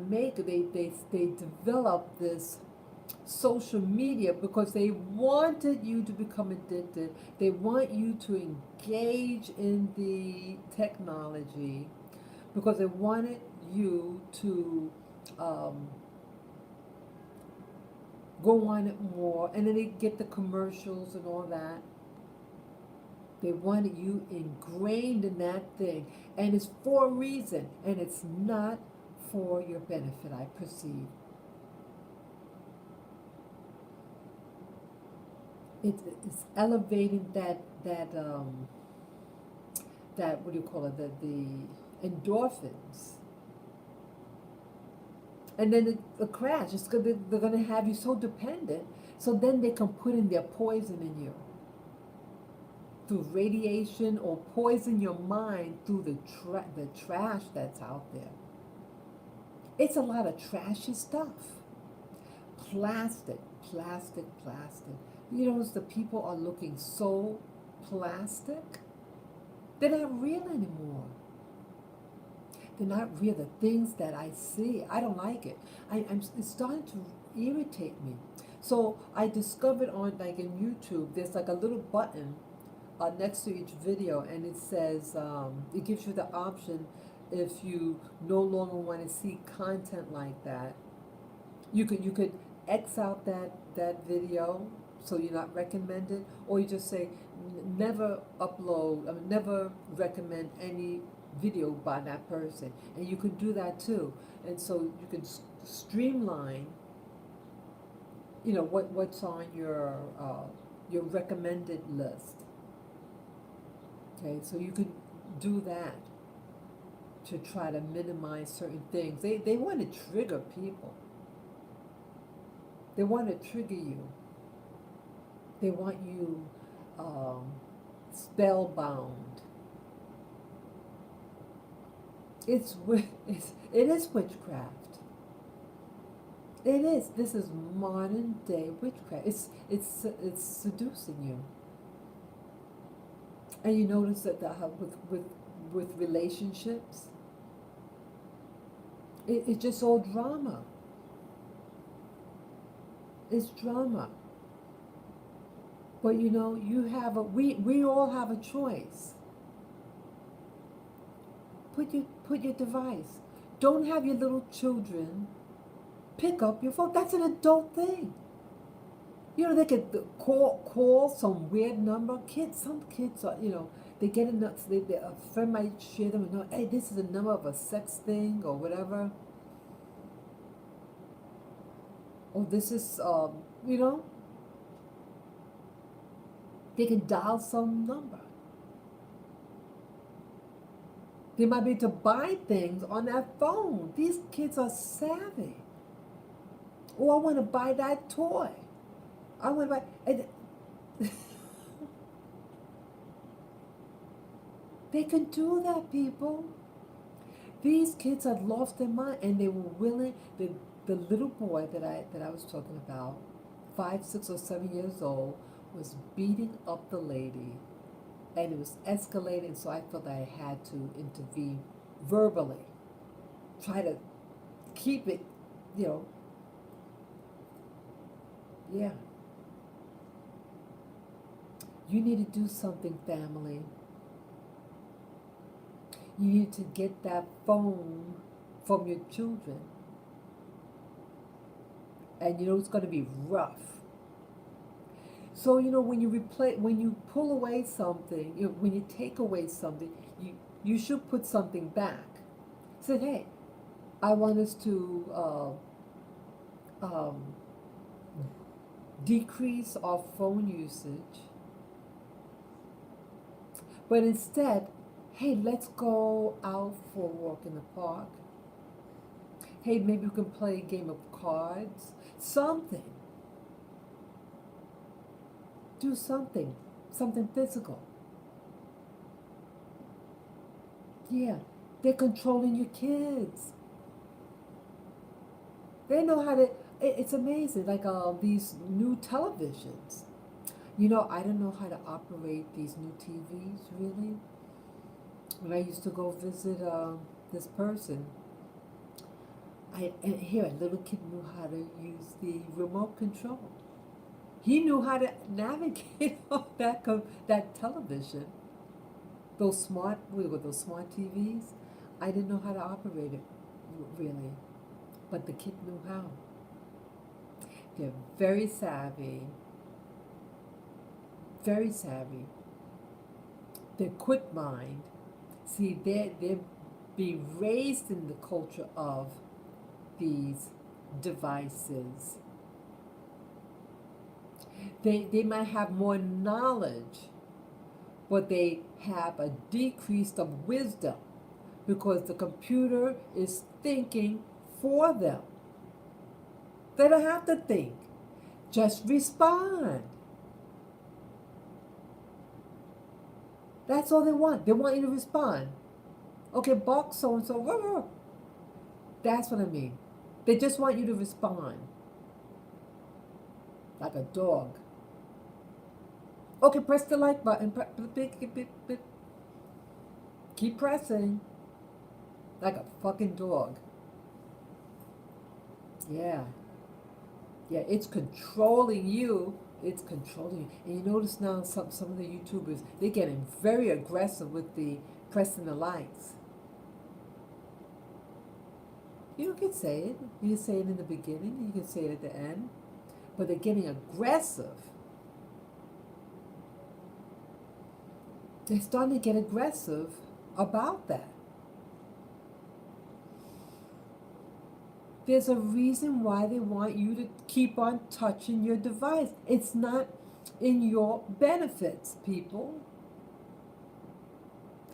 develop this social media because they wanted you to become addicted. They want you to engage in the technology because they wanted you to go on it more, and then they get the commercials and all that. They wanted you ingrained in that thing, and it's for a reason, and it's not for your benefit, I perceive. It's elevating that what do you call it, the endorphins, and then the crash. It's good. They're going to have you so dependent, so then they can put in their poison in you through radiation, or poison your mind through the trash that's out there. It's a lot of trashy stuff. Plastic, plastic, plastic. You know, the people are looking so plastic. They're not real anymore. They're not real. The things that I see, I don't like it. It's starting to irritate me. So I discovered on, like, in YouTube, there's like a little button next to each video, and it says, it gives you the option, if you no longer want to see content like that, you could X out that video, so you're not recommended, or you just say never upload, I mean, never recommend any video by that person, and you can do that too. And so you can streamline, you know, what's on your recommended list. Okay, so you could do that to try to minimize certain things. They want to trigger people. They want to trigger you. They want you spellbound. It is witchcraft. It is. This is modern day witchcraft. It's seducing you. And you notice that with relationships, it's just all drama. It's drama. But you know, we all have a choice. Put your device. Don't have your little children pick up your phone. That's an adult thing. You know, they could call some weird number. Some kids are, you know, they get a nuts. A friend might share them and know, hey, this is a number of a sex thing or whatever. Or this is, you know, they can dial some number. They might be able to buy things on that phone. These kids are savvy. Oh, I want to buy that toy. I want to buy. And they can do that, people. These kids had lost their mind, and they were willing. The little boy that I was talking about, 5, 6, or 7 years old, was beating up the lady, and it was escalating. So I felt I had to intervene verbally, try to keep it, you know. Yeah. You need to do something, family. You need to get that phone from your children. And you know it's going to be rough. So you know, when you pull away something, you know, when you take away something, you should put something back. Say, hey, I want us to decrease our phone usage, but instead, hey, let's go out for a walk in the park. Hey, maybe we can play a game of cards. Something. Do something physical. Yeah, they're controlling your kids. They know how to. It's amazing. Like these new televisions. You know, I don't know how to operate these new TVs really. When I used to go visit this person, and here a little kid knew how to use the remote control. He knew how to navigate on that television. Those smart TVs. I didn't know how to operate it really, but the kid knew how. They're very savvy. Very savvy. They're quick mind. See, they're being raised in the culture of these devices. They might have more knowledge, but they have a decrease of wisdom because the computer is thinking for them. They don't have to think. Just respond. That's all they want. They want you to respond. Okay, bark so and so. That's what I mean. They just want you to respond. Like a dog. Okay, press the like button. Keep pressing. Like a fucking dog. Yeah. Yeah, it's controlling you. It's controlling you. And you notice now some of the YouTubers, they're getting very aggressive with the pressing the likes. You can say it. You can say it in the beginning. You can say it at the end. But they're getting aggressive. They're starting to get aggressive about that. There's a reason why they want you to keep on touching your device. It's not in your benefits, people.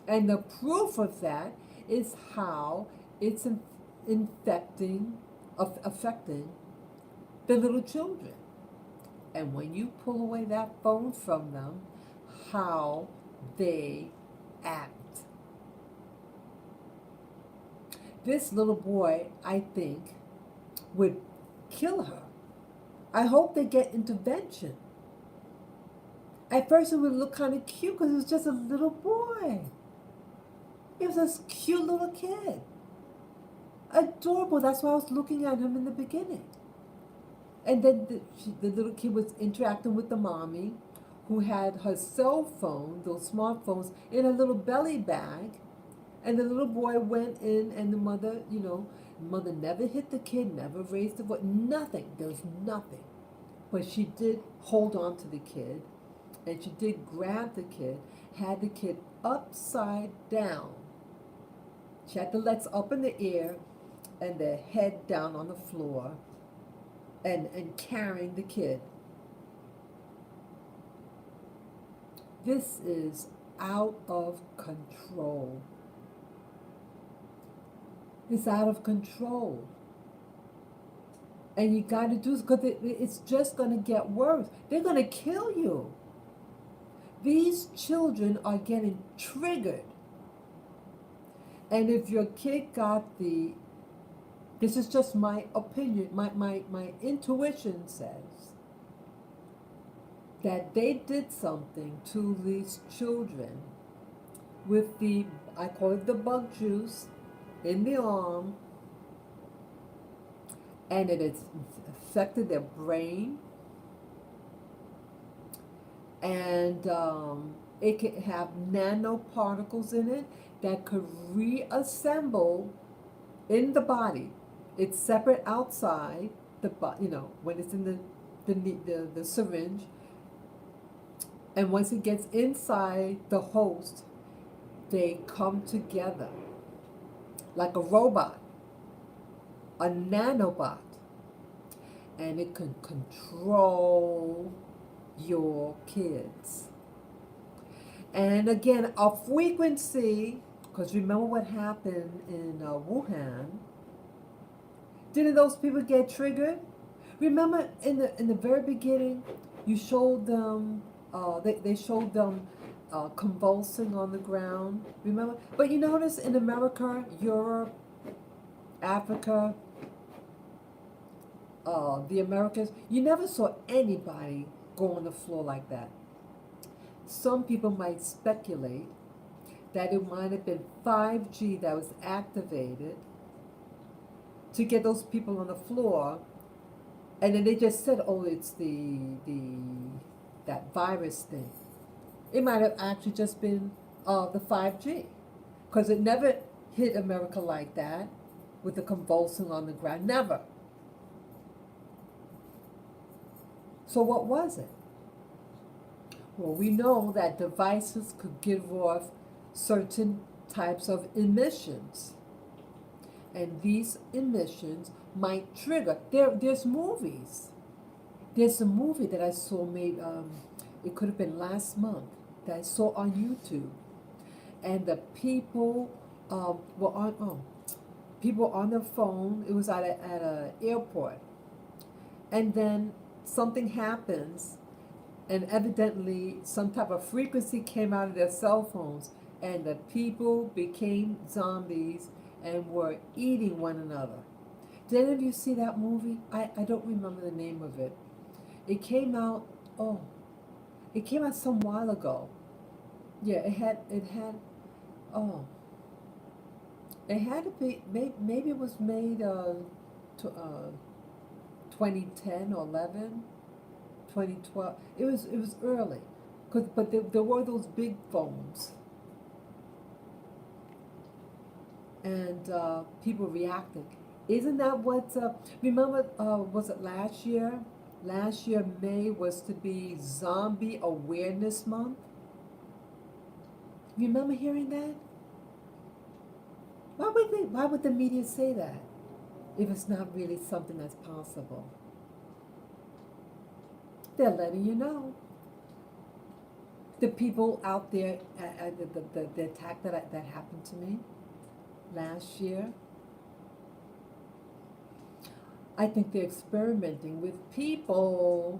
And the proof of that is how it's affecting the little children. And when you pull away that phone from them, how they act. This little boy, I think, would kill her. I hope they get intervention. At first it would look kind of cute because it was just a little boy. He was a cute little kid. Adorable. That's why I was looking at him in the beginning. And then the little kid was interacting with the mommy who had her cell phone, those smartphones, in a little belly bag. And the little boy went in and the mother, mother never hit the kid, never raised the voice, nothing. There was nothing. But she did hold on to the kid and she did grab the kid, had the kid upside down. She had the legs up in the air and the head down on the floor and carrying the kid. This is out of control. It's out of control. And you got to do this because it's just going to get worse. They're going to kill you. These children are getting triggered. And if your kid got this is just my opinion, my intuition says that they did something to these children with I call it the bug juice, in the arm, and it has affected their brain, and it can have nanoparticles in it that could reassemble in the body. It's separate outside the when it's in the syringe, and once it gets inside the host, they come together like a robot, a nanobot, and it can control your kids. And again, a frequency, because remember what happened in Wuhan. Didn't those people get triggered? Remember in the very beginning, you showed them, they showed them convulsing on the ground, remember? But you notice in America, Europe, Africa, the Americas, you never saw anybody go on the floor like that. Some people might speculate that it might have been 5G that was activated to get those people on the floor, and then they just said, oh, it's that virus thing. It might have actually just been the 5G, because it never hit America like that with the convulsing on the ground, never. So what was it? Well, we know that devices could give off certain types of emissions, and these emissions might trigger. There's movies There's a movie that I saw made, it could have been last month, that I saw on YouTube. And the people were on, people on their phone. It was at a airport. And then something happens, and evidently some type of frequency came out of their cell phones, and the people became zombies and were eating one another. Did any of you see that movie? I don't remember the name of it. It came out, oh, it came out some while ago. Yeah, oh, it had to be, maybe it was made, to, 2010 or 11, 2012. It was early, but there were those big phones, and people reacted. Isn't that what? Remember? Was it last year? Last year May was to be Zombie Awareness Month. Remember hearing that? Why would the media say that if it's not really something that's possible? They're letting you know. The people out there, the attack that happened to me last year, I think they're experimenting with people.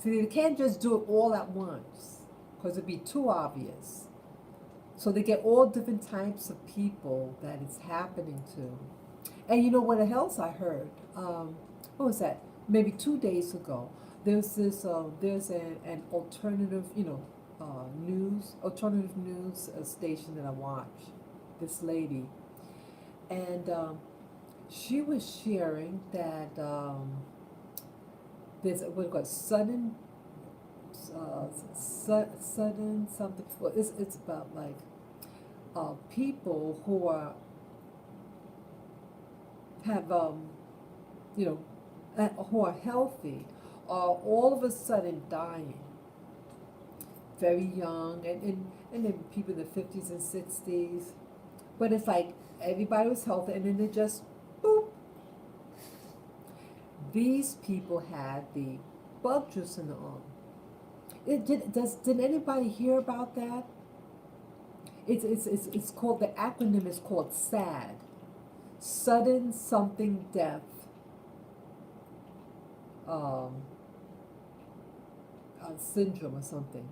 See, they can't just do it all at once because it'd be too obvious. So they get all different types of people that it's happening to. And you know what else I heard? What was that? Maybe 2 days ago. There's an alternative, alternative news station that I watch. This lady, and she was sharing that there's what called sudden something. Well, it's about like people who have who are healthy are all of a sudden dying, very young, and then people in the 50s and 60s. But it's like everybody was healthy, and then they just boop. These people had the bug juice in the arm. Did anybody hear about that? It's called, the acronym is called SAD, sudden something death. Syndrome or something.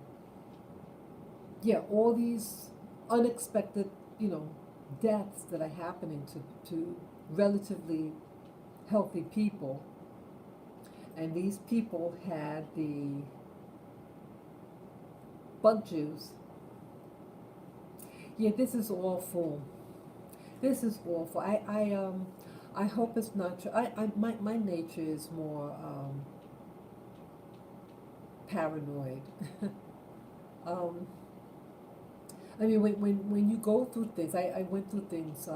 Yeah, all these unexpected, deaths that are happening to relatively healthy people. And these people had the bug juice. Yeah, this is awful. This is awful. I hope it's not true. My nature is more paranoid. um, I mean, when you go through things, I went through things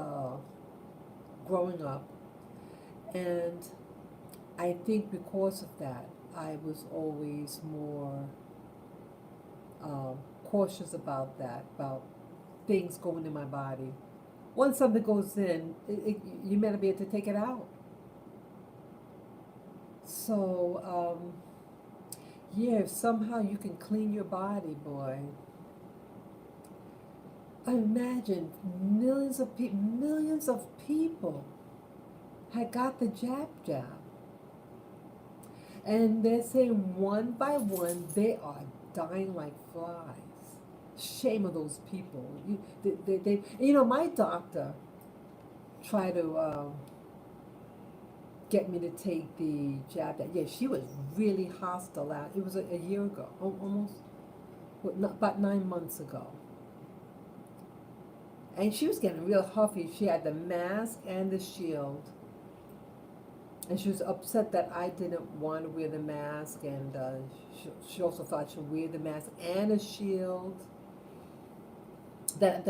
growing up, and I think because of that, I was always more cautious about that, about things going in my body. Once something goes in, you better be able to take it out. So, yeah, if somehow you can clean your body, boy. Imagine millions of people had got the jab. And they're saying one by one, they are dying like flies. Shame of those people. My doctor tried to get me to take the jab. Yeah, she was really hostile. It was a year ago, almost, about 9 months ago. And she was getting real huffy. She had the mask and the shield. And she was upset that I didn't want to wear the mask, and she also thought she'd wear the mask and a shield. That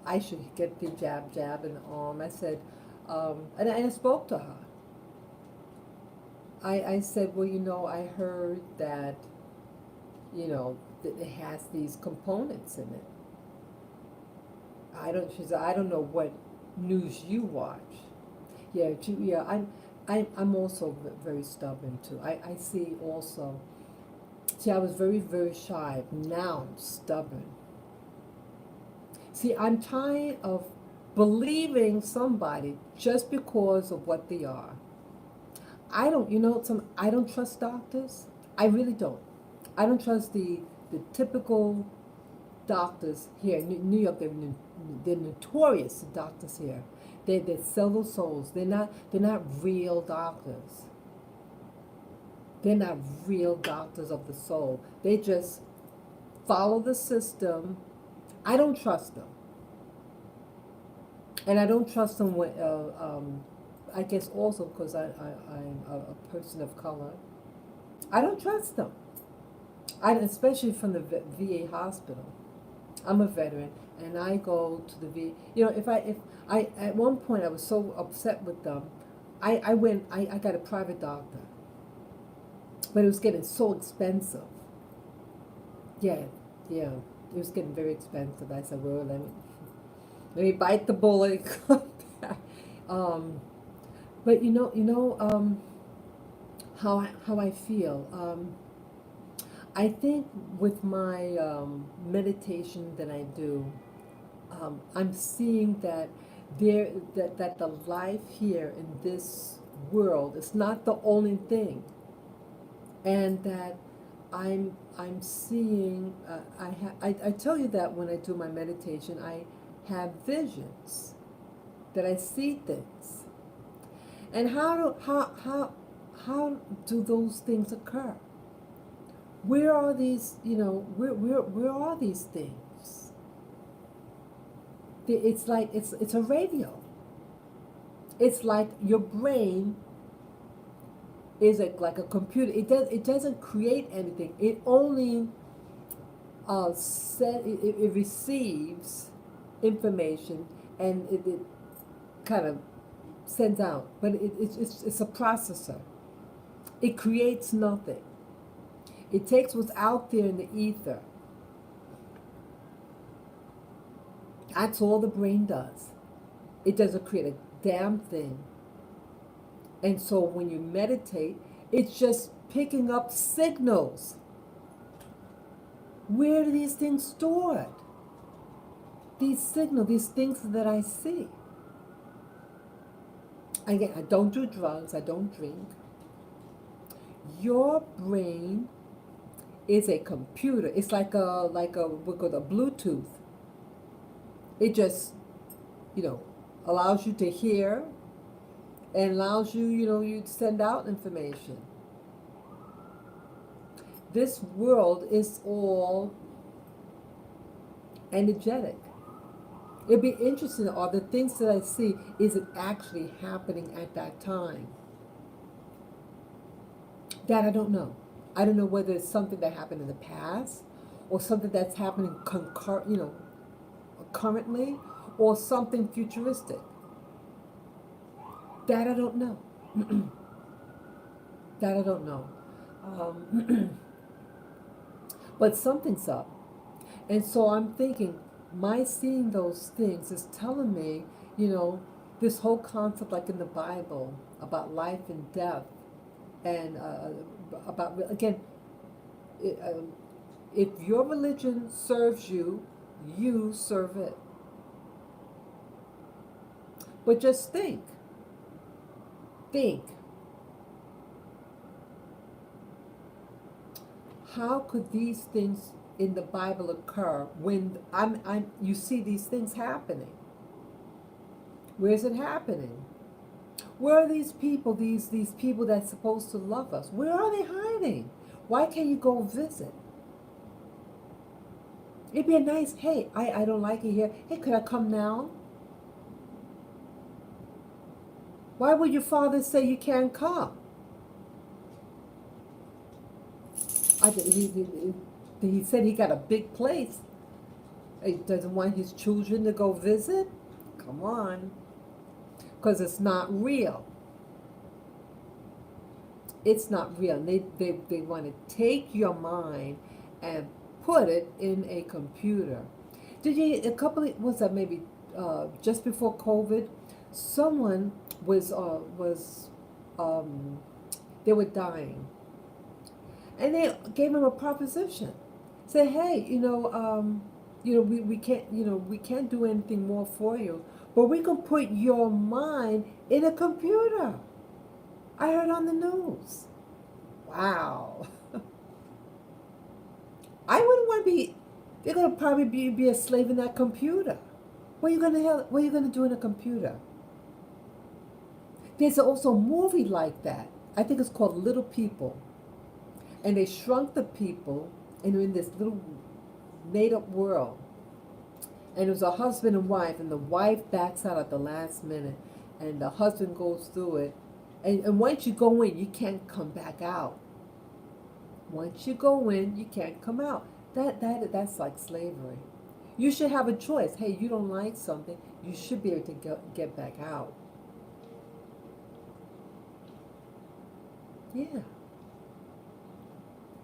I should get the jab in the arm. I said, and I spoke to her. I said, well, I heard that, that it has these components in it. She said, I don't know what news you watch. Yeah, I'm also very stubborn too. I see also. See, I was very, very shy. Now I'm stubborn. See, I'm tired of believing somebody just because of what they are. I don't, I don't trust doctors. I really don't. I don't trust the typical doctors here in New York. They're notorious doctors here. They sell their souls. They're not real doctors. They're not real doctors of the soul. They just follow the system. I don't trust them, and I don't trust them when. I guess also because I'm a person of color. I don't trust them. Especially from the VA hospital. I'm a veteran, and I go to the VA. If I at one point I was so upset with them, I got a private doctor, but it was getting so expensive. Yeah, yeah, it was getting very expensive. I said, well, let me bite the bullet and come back. Um, but how I feel. I think with my meditation that I do, I'm seeing that that the life here in this world is not the only thing, and that I'm seeing. I tell you that when I do my meditation, I have visions, that I see things, and how do those things occur? Where are these? Where are these things? It's like it's a radio. It's like your brain is like a computer. It doesn't create anything. It only it receives information, and it kind of sends out. But it's a processor. It creates nothing. It takes what's out there in the ether. That's all the brain does. It doesn't create a damn thing. And so when you meditate, it's just picking up signals. Where are these things stored? These signals, these things that I see. Again, I don't do drugs, I don't drink. Your brain is a computer. It's like a we call it Bluetooth. It just, you know, allows you to hear, and allows you, you to send out information. This world is all energetic. It'd be interesting, are the things that I see, is it actually happening at that time? That I don't know. I don't know whether it's something that happened in the past, or something that's happening currently, or something futuristic. That I don't know. That I don't know. But something's up. And so I'm thinking, my seeing those things is telling me, this whole concept, like in the Bible, about life and death, and about, again, if your religion serves you, you serve it. But just think. How could these things in the Bible occur when you see these things happening? Where is it happening? Where are these people, these people that's supposed to love us? Where are they hiding? Why can't you go visit? It'd be a nice, hey, I don't like it here. Hey, could I come now? Why would your father say you can't come? He said he got a big place. He doesn't want his children to go visit? Come on. Because it's not real. It's not real. They want to take your mind and put it in a computer. Did you, what's that, maybe just before COVID, someone was um, they were dying, and they gave him a proposition. Say, hey, we can't, we can't do anything more for you, but we can put your mind in a computer. I heard on the news. Wow. I wouldn't want to be. They're gonna probably be a slave in that computer. What are you gonna do in a computer? There's also a movie like that. I think it's called Little People, and they shrunk the people, and they're in this little made-up world. And it was a husband and wife, and the wife backs out at the last minute, and the husband goes through it. And once you go in, you can't come back out. Once you go in, you can't come out. That's like slavery. You should have a choice. Hey, you don't like something, you should be able to get back out. Yeah.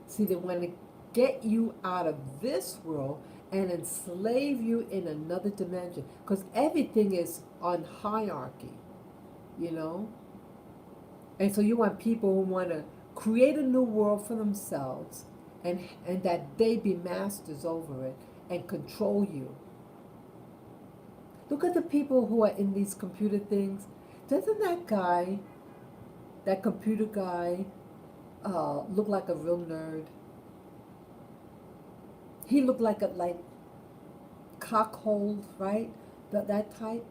See, they want to get you out of this world and enslave you in another dimension. Because everything is on hierarchy, you know? And so you want people who want to create a new world for themselves, and that they be masters over it and control you. Look at the people who are in these computer things. Doesn't that computer guy, look like a real nerd? He looked like cockhold, right? That type.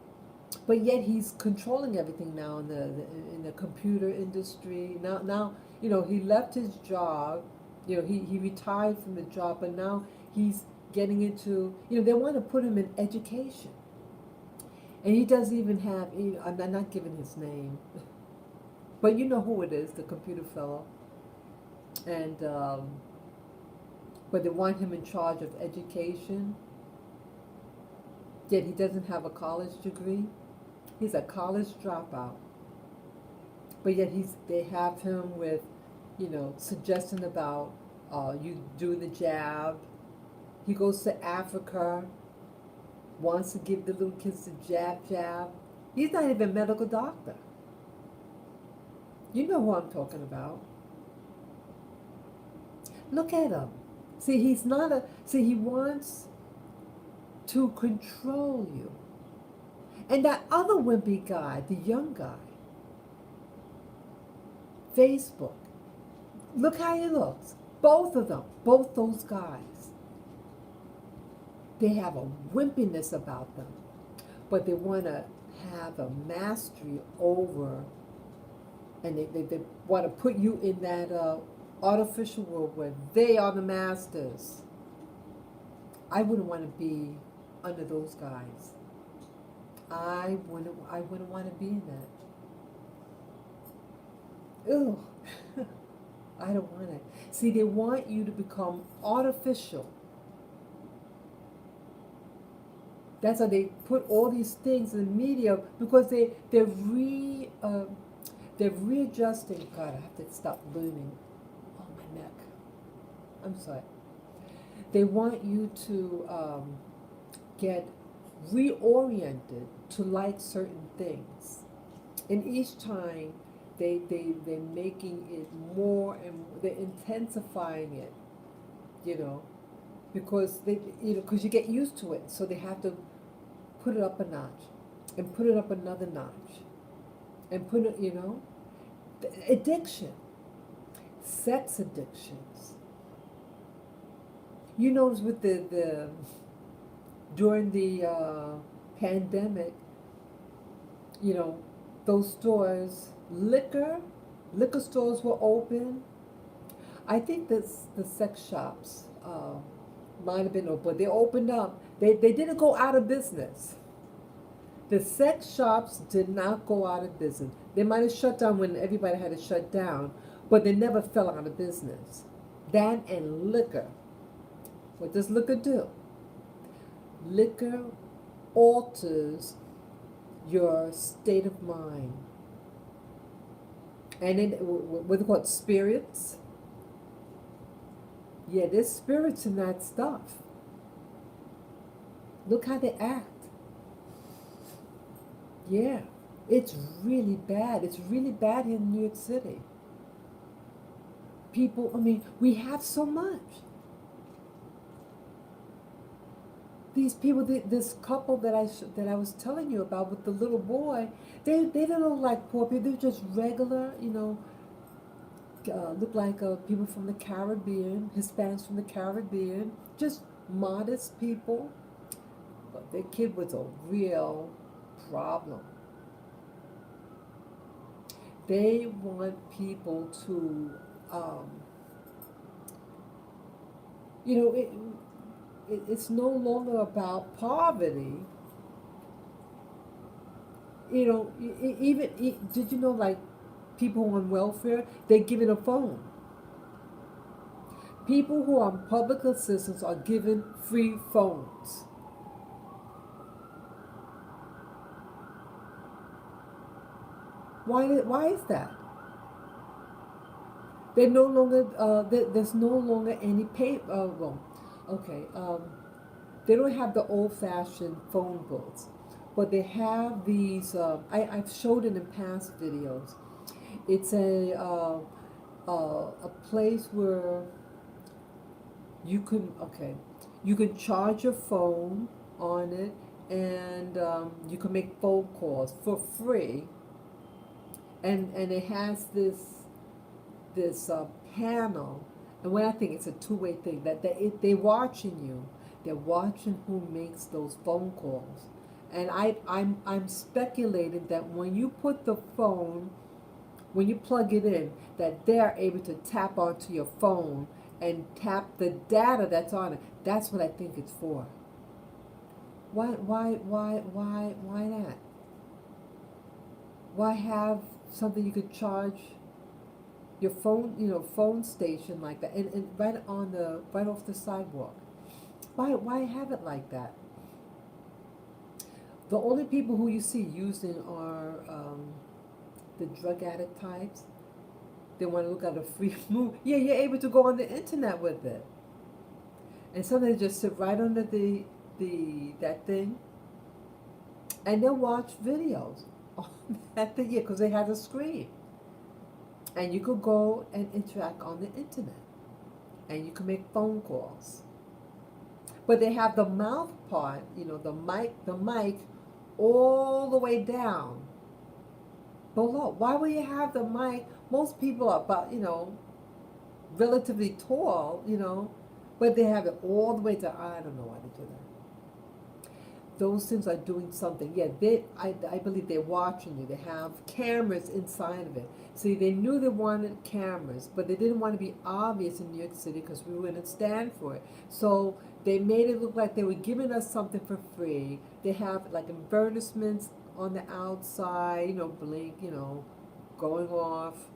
But yet he's controlling everything now in the computer industry. Now he left his job. He retired from the job, but now he's getting into, they want to put him in education. And he doesn't even have, I'm not giving his name, but you know who it is, the computer fellow. And, but they want him in charge of education, yet he doesn't have a college degree. He's a college dropout. But yet they have him with, suggesting about, you do the jab. He goes to Africa, wants to give the little kids the jab. He's not even a medical doctor. You know who I'm talking about. Look at him. See, he wants to control you. And that other wimpy guy, the young guy, Facebook, look how he looks. Both of them, both those guys, they have a wimpiness about them, but they want to have a mastery over, and they want to put you in that artificial world where they are the masters. I wouldn't want to be under those guys. I wouldn't want to be in that. Ew. I don't want it. See, they want you to become artificial. That's why they put all these things in the media, because they're readjusting. God, I have to stop leaning on my neck. I'm sorry. They want you to get reoriented to like certain things, and each time they're making it more, and they're intensifying it, because because you get used to it, so they have to put it up a notch, and put it up another notch, and put it, addiction, sex addictions. You notice with the during the pandemic, those stores, liquor stores were open. I think the sex shops might have been open, but they opened up. They didn't go out of business. The sex shops did not go out of business. They might have shut down when everybody had to shut down, but they never fell out of business. That and liquor. What does liquor do? Liquor alters your state of mind. And then, what they call it, spirits. Yeah, there's spirits in that stuff. Look how they act. Yeah. It's really bad. It's really bad here in New York City. People, I mean, we have so much. These people, this couple that I was telling you about with the little boy, they don't look like poor people. They're just regular, look like people from the Caribbean, Hispanics from the Caribbean, just modest people. But their kid was a real problem. They want people to, um, you know, it's no longer about poverty. Did you know, like, people on welfare, they're given a phone. People who are on public assistance are given free phones. Why is that? They're no longer, there's no longer any pay, well, okay, they don't have the old-fashioned phone booths, but they have these, I've showed it in past videos. It's a place where you can charge your phone on it, and you can make phone calls for free, and it has this panel, and when I think it's a two-way thing, that they're watching you, they're watching who makes those phone calls, and I'm speculating that when you put the phone, when you plug it in, that they're able to tap onto your phone and tap the data that's on it. That's what I think it's for. Why not? Why have something you could charge your phone, phone station like that, and right off the sidewalk? Why have it like that? The only people who you see using are the drug addict types. They want to look at a free movie. Yeah, you're able to go on the internet with it, and sometimes they just sit right under the that thing, and they'll watch videos on that thing. Yeah, because they have a screen, and you could go and interact on the internet, and you can make phone calls. But they have the mouth part, the mic, all the way down below. Why would you have the mic? Most people are about, relatively tall, but they have it all the way to, I don't know why they do that. Those things are doing something. Yeah, I believe they're watching you. They have cameras inside of it. See, they knew they wanted cameras, but they didn't want to be obvious in New York City because we wouldn't stand for it. So they made it look like they were giving us something for free. They have like advertisements on the outside, blink, going off,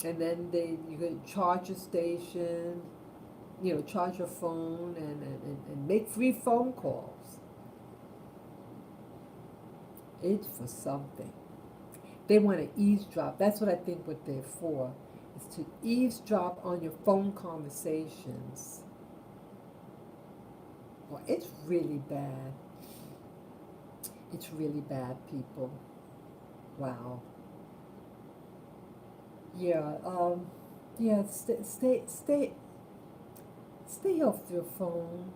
and then you can charge your station, charge your phone, and make free phone calls. It's for something. They want to eavesdrop. That's what I think what they're for, is to eavesdrop on your phone conversations. Well, it's really bad. It's really bad, people. Wow. Yeah. Yeah. Stay off your phone.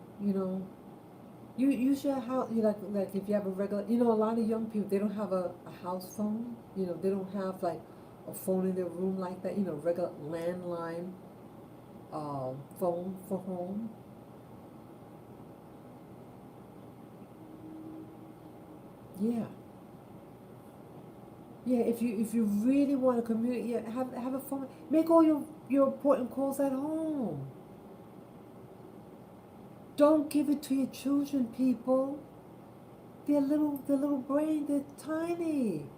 You use your house. Like if you have a regular. A lot of young people, they don't have a house phone. They don't have like a phone in their room like that. Regular landline phone for home. Yeah. Yeah, if you really want to communicate, yeah, have a phone. Make all your important calls at home. Don't give it to your children, people. Their little brain, they're tiny.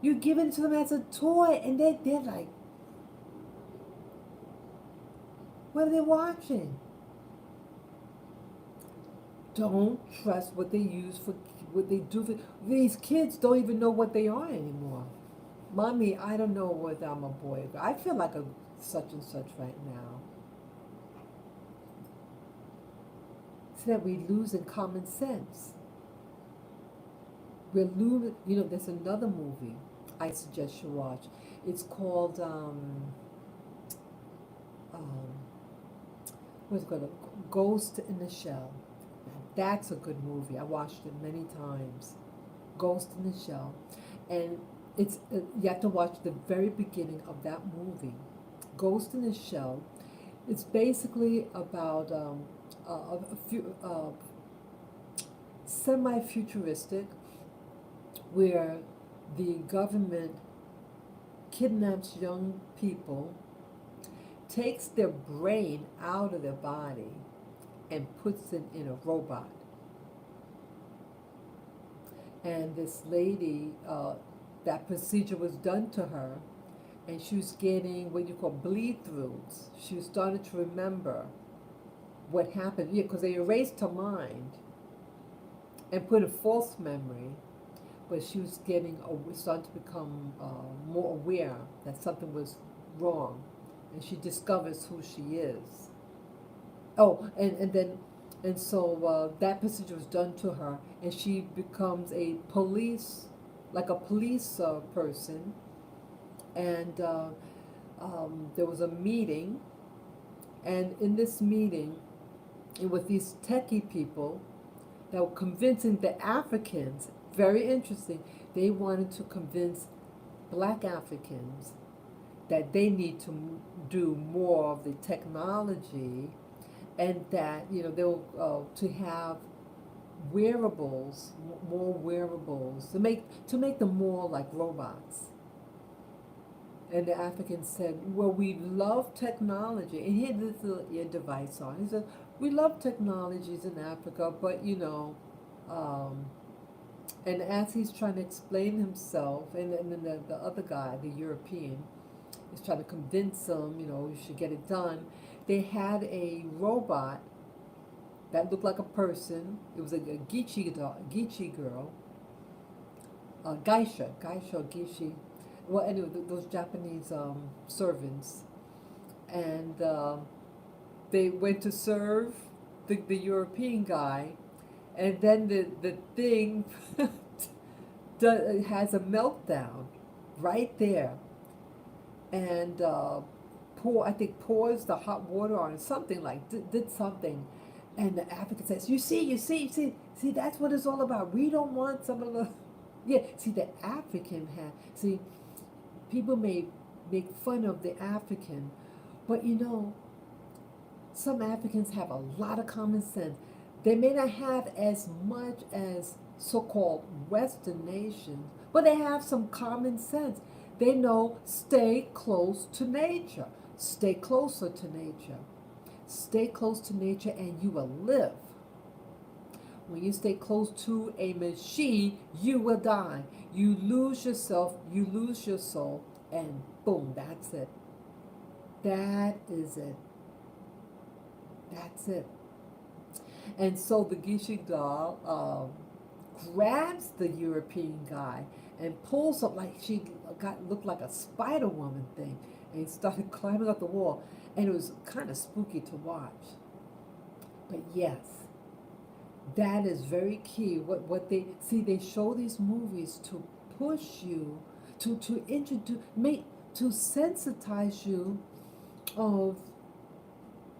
You give it to them as a toy, and they're like, what are they watching? Don't trust what they use for what they do for these kids. Don't even know what they are anymore. Mommy, I don't know whether I'm a boy or girl. I feel like a such and such right now. So that we lose in common sense. There's another movie I suggest you watch. It's called, um, what's it called? Ghost in the Shell. That's a good movie. I watched it many times. Ghost in the Shell. And you have to watch the very beginning of that movie. Ghost in the Shell. It's basically about a few semi-futuristic, where the government kidnaps young people, takes their brain out of their body, and puts it in a robot. And this lady, that procedure was done to her, and she was getting what you call bleed throughs. She was starting to remember what happened, yeah, because they erased her mind and put a false memory, but she was starting to become more aware that something was wrong, and she discovers who she is. Oh, and so that procedure was done to her, and she becomes like a police person, and there was a meeting, and in this meeting, it was these techie people that were convincing the Africans, very interesting, they wanted to convince black Africans that they need to do more of the technology, and that they were to have wearables, more wearables, to make them more like robots. And the African said, well, we love technology. And he had this little ear device on. He said, we love technologies in Africa, but um, and as he's trying to explain himself, and then the other guy, the European, is trying to convince him, you should get it done. They had a robot that looked like a person. It was a Geechee girl, Geisha, Geechee. Well, anyway, those Japanese servants, and they went to serve the European guy, and then the thing has a meltdown right there, and pours the hot water on it, something like did something, and the African says, you see, that's what it's all about. We don't want some of the, yeah. See, the African people may make fun of the African, but some Africans have a lot of common sense. They may not have as much as so-called Western nations, but they have some common sense. They know, stay close to nature. Stay closer to nature. Stay close to nature and you will live. When you stay close to a machine, you will die. You lose yourself, you lose your soul, and boom, that's it. That is it. That's it. And so the Geisha doll grabs the European guy and pulls up like she looked like a Spider Woman thing, and he started climbing up the wall, and it was kind of spooky to watch. But yes, that is very key. They show these movies to push you, to introduce, to sensitize you of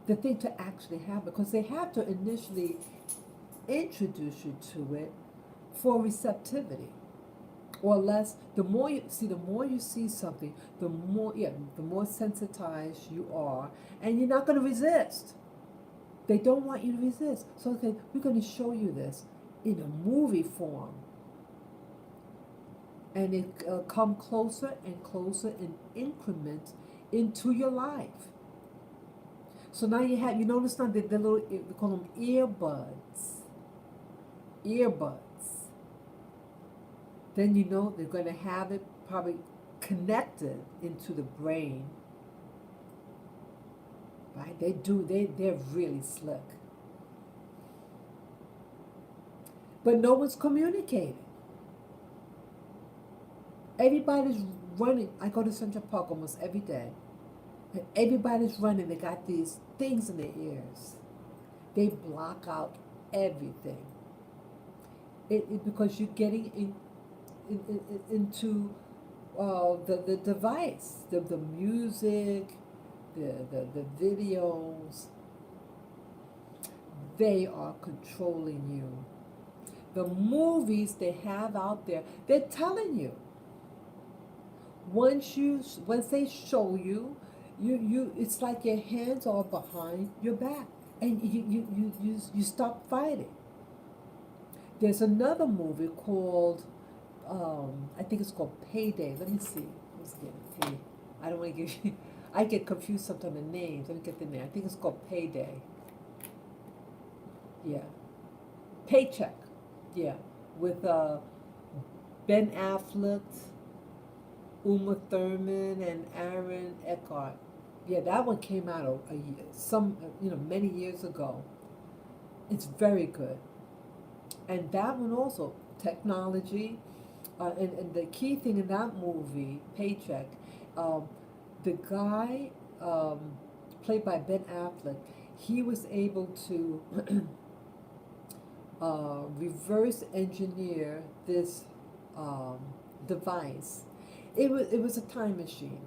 the thing to actually happen, because they have to initially introduce you to it for receptivity, or less. The more you see something, the more sensitized you are, and you're not going to resist. They don't want you to resist. So okay, we're going to show you this in a movie form, and it come closer and closer in increments into your life. So now you notice now the little, we call them earbuds. Then they're going to have it probably connected into the brain. Right? They're really slick. But no one's communicating. Everybody's running. I go to Central Park almost every day. And everybody's running. They got these things in their ears. They block out everything. because you're getting into the device, the music, the videos, they are controlling you. The movies they have out there, they're telling you. Once they show you, it's like your hands are behind your back, and you stop fighting. There's another movie called, I think it's called Payday. Let me see. Let's get it. Pay. I don't want to give you. I get confused sometimes with names. Let me get the name. I think it's called Payday. Yeah, Paycheck. Yeah, with Ben Affleck, Uma Thurman, and Aaron Eckhart. Yeah, that one came out many years ago. It's very good, and that one also technology, and the key thing in that movie, Paycheck, um, the guy played by Ben Affleck, he was able to reverse engineer this um, device. It was a time machine,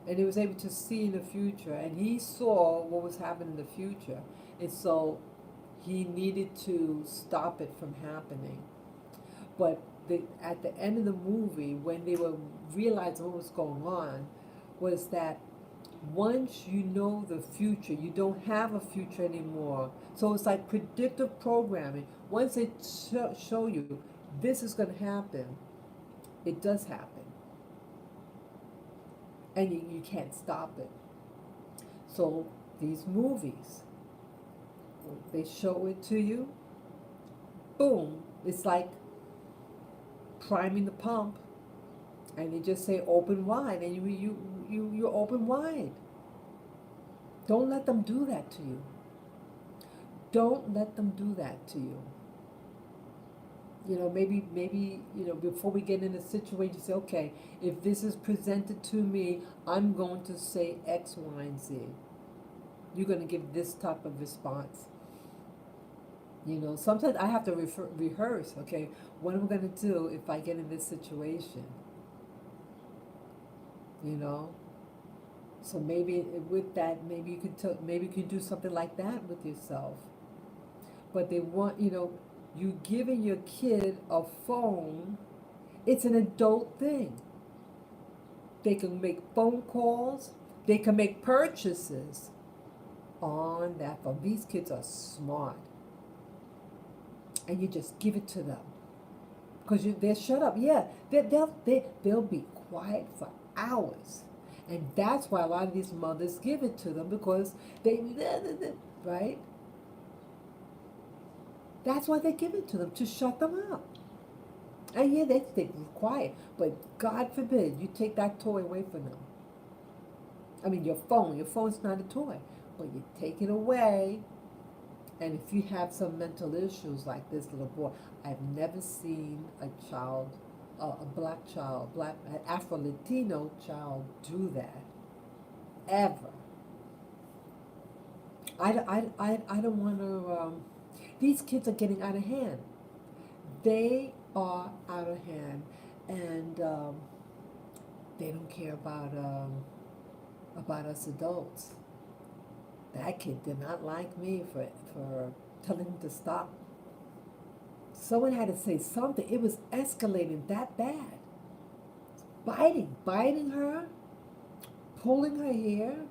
and he was able to see in the future, and he saw what was happening in the future, and so he needed to stop it from happening. But at the end of the movie, when they were realizing what was going on, was that once you know the future, you don't have a future anymore. So it's like predictive programming. Once they show you this is going to happen, it does happen. And you can't stop it. So these movies, they show it to you, boom, it's like priming the pump, and they just say open wide, and you open wide. Don't let them do that to you. Don't let them do that to you. Maybe before we get in a situation, say, okay, if this is presented to me, I'm going to say X, Y, and Z. You're going to give this type of response. Sometimes I have to rehearse, okay, what am I going to do if I get in this situation? you know. So maybe with that, maybe maybe you can do something like that with yourself. But they want, you giving your kid a phone. It's an adult thing. They can make phone calls. They can make purchases on that phone. These kids are smart, and you just give it to them because they'll shut up. Yeah, they'll be quiet for hours, and that's why a lot of these mothers give it to them because they right. That's why they give it to them, to shut them up. And yeah, they stay quiet, but God forbid you take that toy away from them. I mean, your phone's not a toy, but you take it away. And if you have some mental issues like this little boy, I've never seen a child, a black child, an Afro-Latino child do that, ever. I don't want to, these kids are getting out of hand. They are out of hand, and they don't care about us adults. That kid did not like me for telling him to stop. Someone had to say something. It was escalating that bad. Biting her, pulling her hair,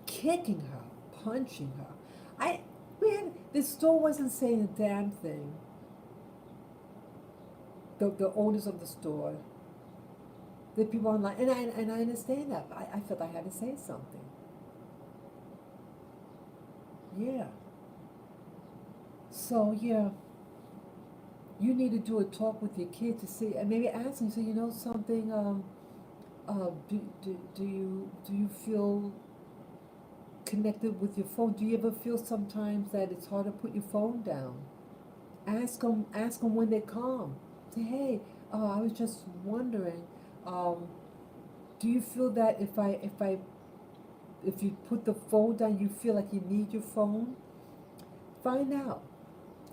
kicking her, punching her. The store wasn't saying a damn thing. The owners of the store, the people online, and I understand that. I felt I had to say something. Yeah. So yeah, you need to do a talk with your kid to see, and maybe ask them. So something. Do you feel connected with your phone? Do you ever feel sometimes that it's hard to put your phone down? Ask them when they come. Say, hey, I was just wondering, do you feel that if you put the phone down, you feel like you need your phone? Find out.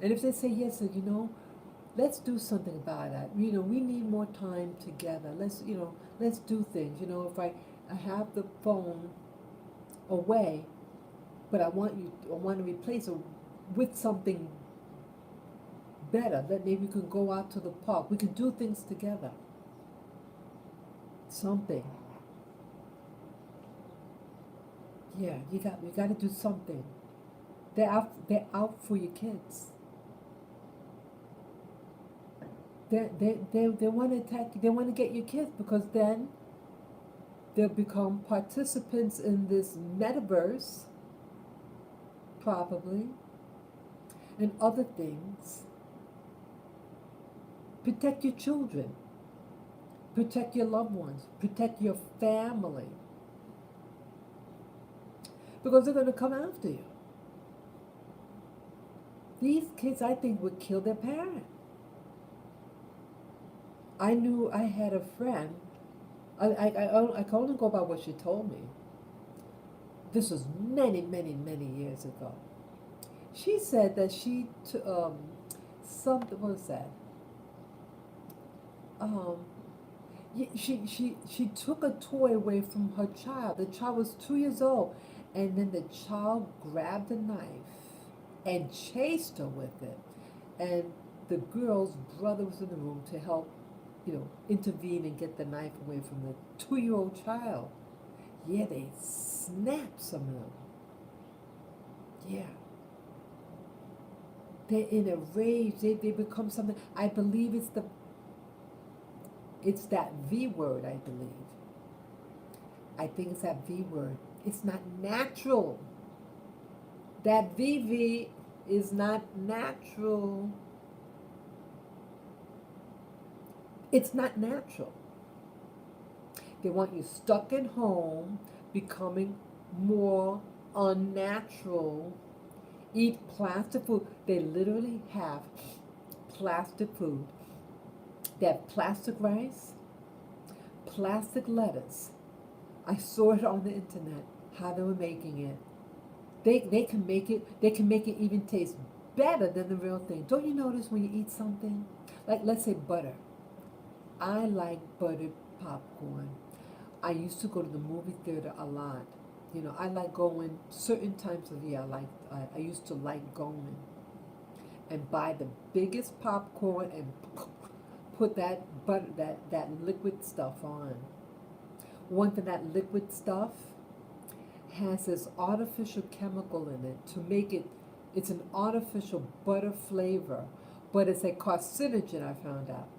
And if they say yes, let's do something about that. We need more time together. Let's do things. If I have the phone away, but I want to replace it with something better. That maybe we can go out to the park. We can do things together. Something. Yeah, we got to do something. They're out for your kids. They want to attack you. They want to get your kids because then they'll become participants in this metaverse, probably, and other things. Protect your children. Protect your loved ones. Protect your family. Because they're going to come after you. These kids, I think, would kill their parent. I knew I had a friend. I can only go by what she told me. This was many, many, many years ago. She said that something, what was that? Um, she took a toy away from her child. The child was 2 years old, and then the child grabbed a knife and chased her with it. And the girl's brother was in the room to help, intervene and get the knife away from the 2-year-old child. Yeah, they snapped some of them. Yeah. They're in a rage. They become something. I believe it's that V word, I believe. I think it's that V word. It's not natural. That VV is not natural. It's not natural. They want you stuck at home, becoming more unnatural. Eat plastic food. They literally have plastic food. They have plastic rice, plastic lettuce. I saw it on the internet how they were making it. They can make it even taste better than the real thing. Don't you notice when you eat something like, let's say, butter? I like buttered popcorn. I used to go to the movie theater a lot. I like going certain times of year. I used to like going and buy the biggest popcorn and put that butter that liquid stuff on. One thing, that liquid stuff has this artificial chemical in it to make it. It's an artificial butter flavor, but it's a carcinogen. I found out.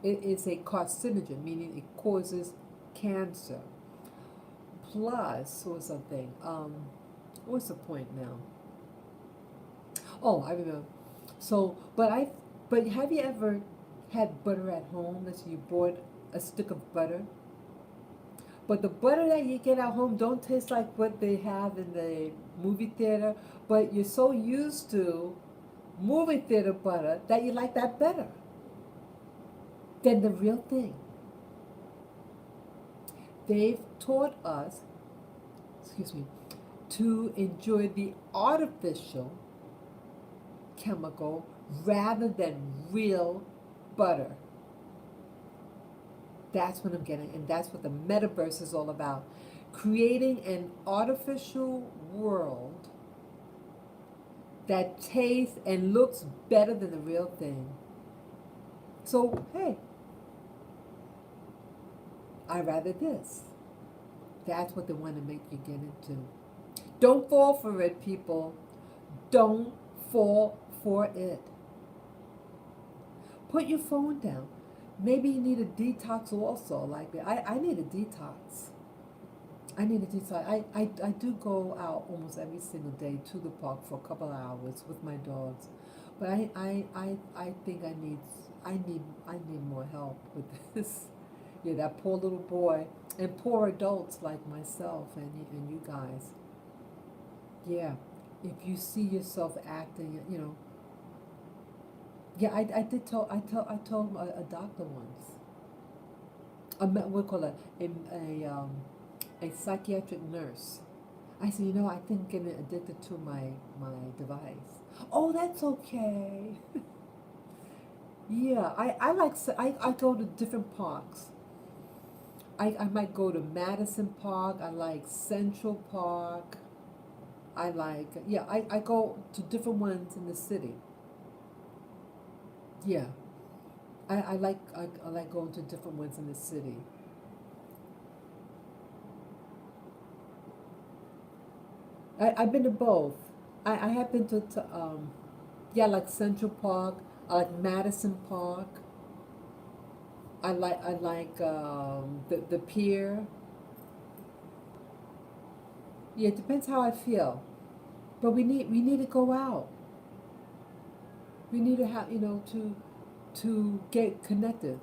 It is a carcinogen, meaning it causes cancer. Plus, or something. What's the point now? Oh, I remember. So, but have you ever had butter at home? Let's say you bought a stick of butter, but the butter that you get at home don't taste like what they have in the movie theater. But you're so used to movie theater butter that you like that better than the real thing. They've taught us, excuse me, to enjoy the artificial chemical rather than real butter. That's what I'm getting, and that's what the metaverse is all about. Creating an artificial world that tastes and looks better than the real thing. So, hey, I'd rather this. That's what they want to make you get into. Don't fall for it, people. Don't fall for it. Put your phone down. Maybe you need a detox also. Like I need a detox. I need a detox. I do go out almost every single day to the park for a couple of hours with my dogs. But I think I need more help with this. Yeah, that poor little boy and poor adults like myself and you guys. Yeah, if you see yourself acting, yeah, I told a doctor once. We call it a psychiatric nurse. I said, I think I'm getting addicted to my device. Oh, that's okay. Yeah, I like, I go to different parks. I might go to Madison Park. I like Central Park. I like, yeah, I go to different ones in the city. Yeah, I like going to different ones in the city. I've been to both. I have been to yeah, like Central Park. I like Madison Park. I like the pier. Yeah, it depends how I feel. But we need to go out. We need to have, to get connected.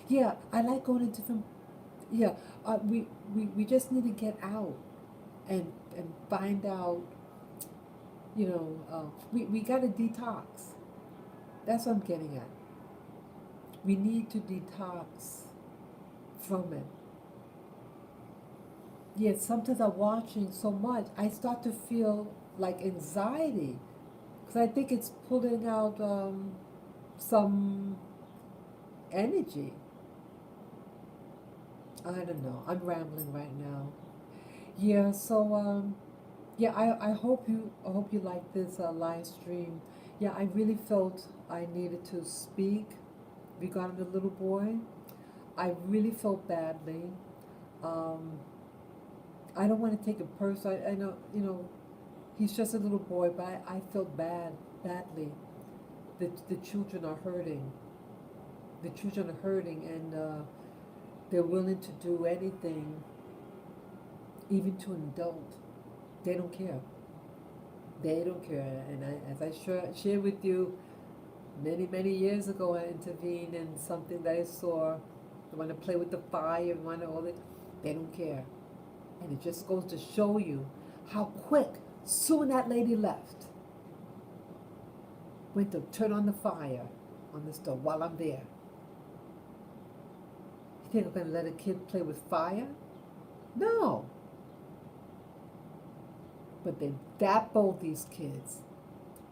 Yeah, I like going to different. Yeah, we just need to get out and find out. We got to detox. That's what I'm getting at. We need to detox from it. Yet sometimes I'm watching so much, I start to feel like anxiety because I think it's pulling out some energy. I don't know. I'm rambling right now. Yeah. So yeah, I hope you like this live stream. Yeah, I really felt I needed to speak regarding the little boy. I really felt badly. Um, I don't want to take it personal. I know, he's just a little boy, but I felt badly. The children are hurting. The children are hurting, and they're willing to do anything, even to an adult. They don't care. They don't care. And as I shared with you many, many years ago, I intervened in something that I saw. They want to play with the fire, want to all that. They don't care. And it just goes to show you how quick, soon that lady left, went to turn on the fire on the stove while I'm there. You think I'm going to let a kid play with fire? No. But they that bold, these kids.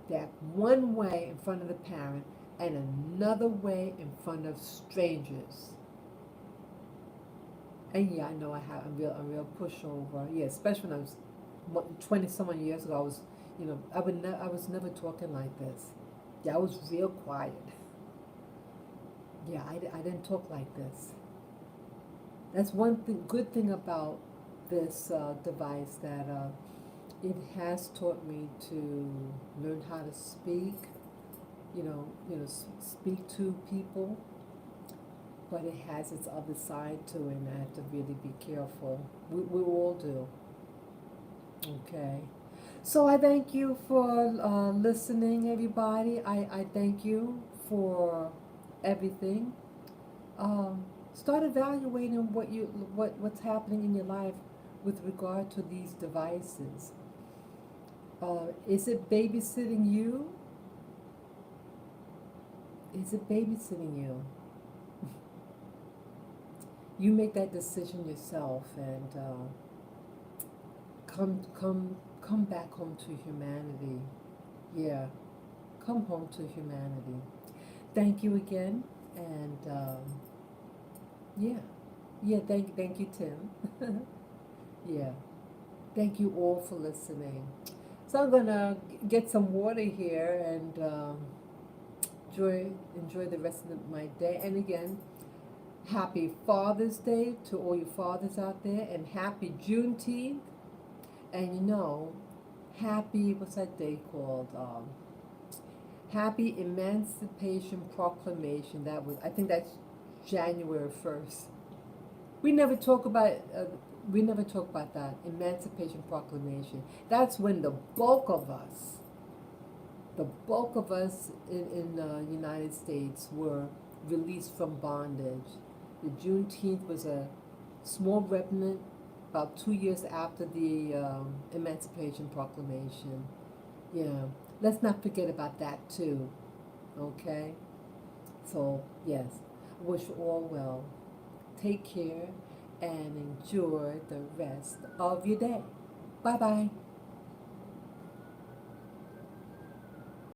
They act one way in front of the parent and another way in front of strangers. And yeah, I know a real pushover. Yeah, especially when I was 20 some years ago. I was never talking like this. Yeah, I was real quiet. Yeah, I didn't talk like this. That's one thing, good thing about this device, that it has taught me to learn how to speak. Speak to people, but it has its other side to it, and I have to really be careful. We all do. Okay. So I thank you for listening, everybody. I thank you for everything. Start evaluating what's happening in your life with regard to these devices. Is it babysitting you? Is it babysitting you? You make that decision yourself, and come back home to humanity. Yeah, come home to humanity. Thank you again, and yeah, yeah. Thank you, Tim. Yeah, thank you all for listening. So I'm gonna get some water here and enjoy the rest of my day. And again, happy Father's Day to all you fathers out there, and happy Juneteenth. And happy, what's that day called? Happy Emancipation Proclamation. I think that's January 1st. We never talk about we never talk about that Emancipation Proclamation. That's when the bulk of us in the United States were released from bondage. The Juneteenth was a small remnant about 2 years after the Emancipation Proclamation. Yeah, let's not forget about that too. Okay? So, yes, I wish you all well. Take care and enjoy the rest of your day. Bye bye.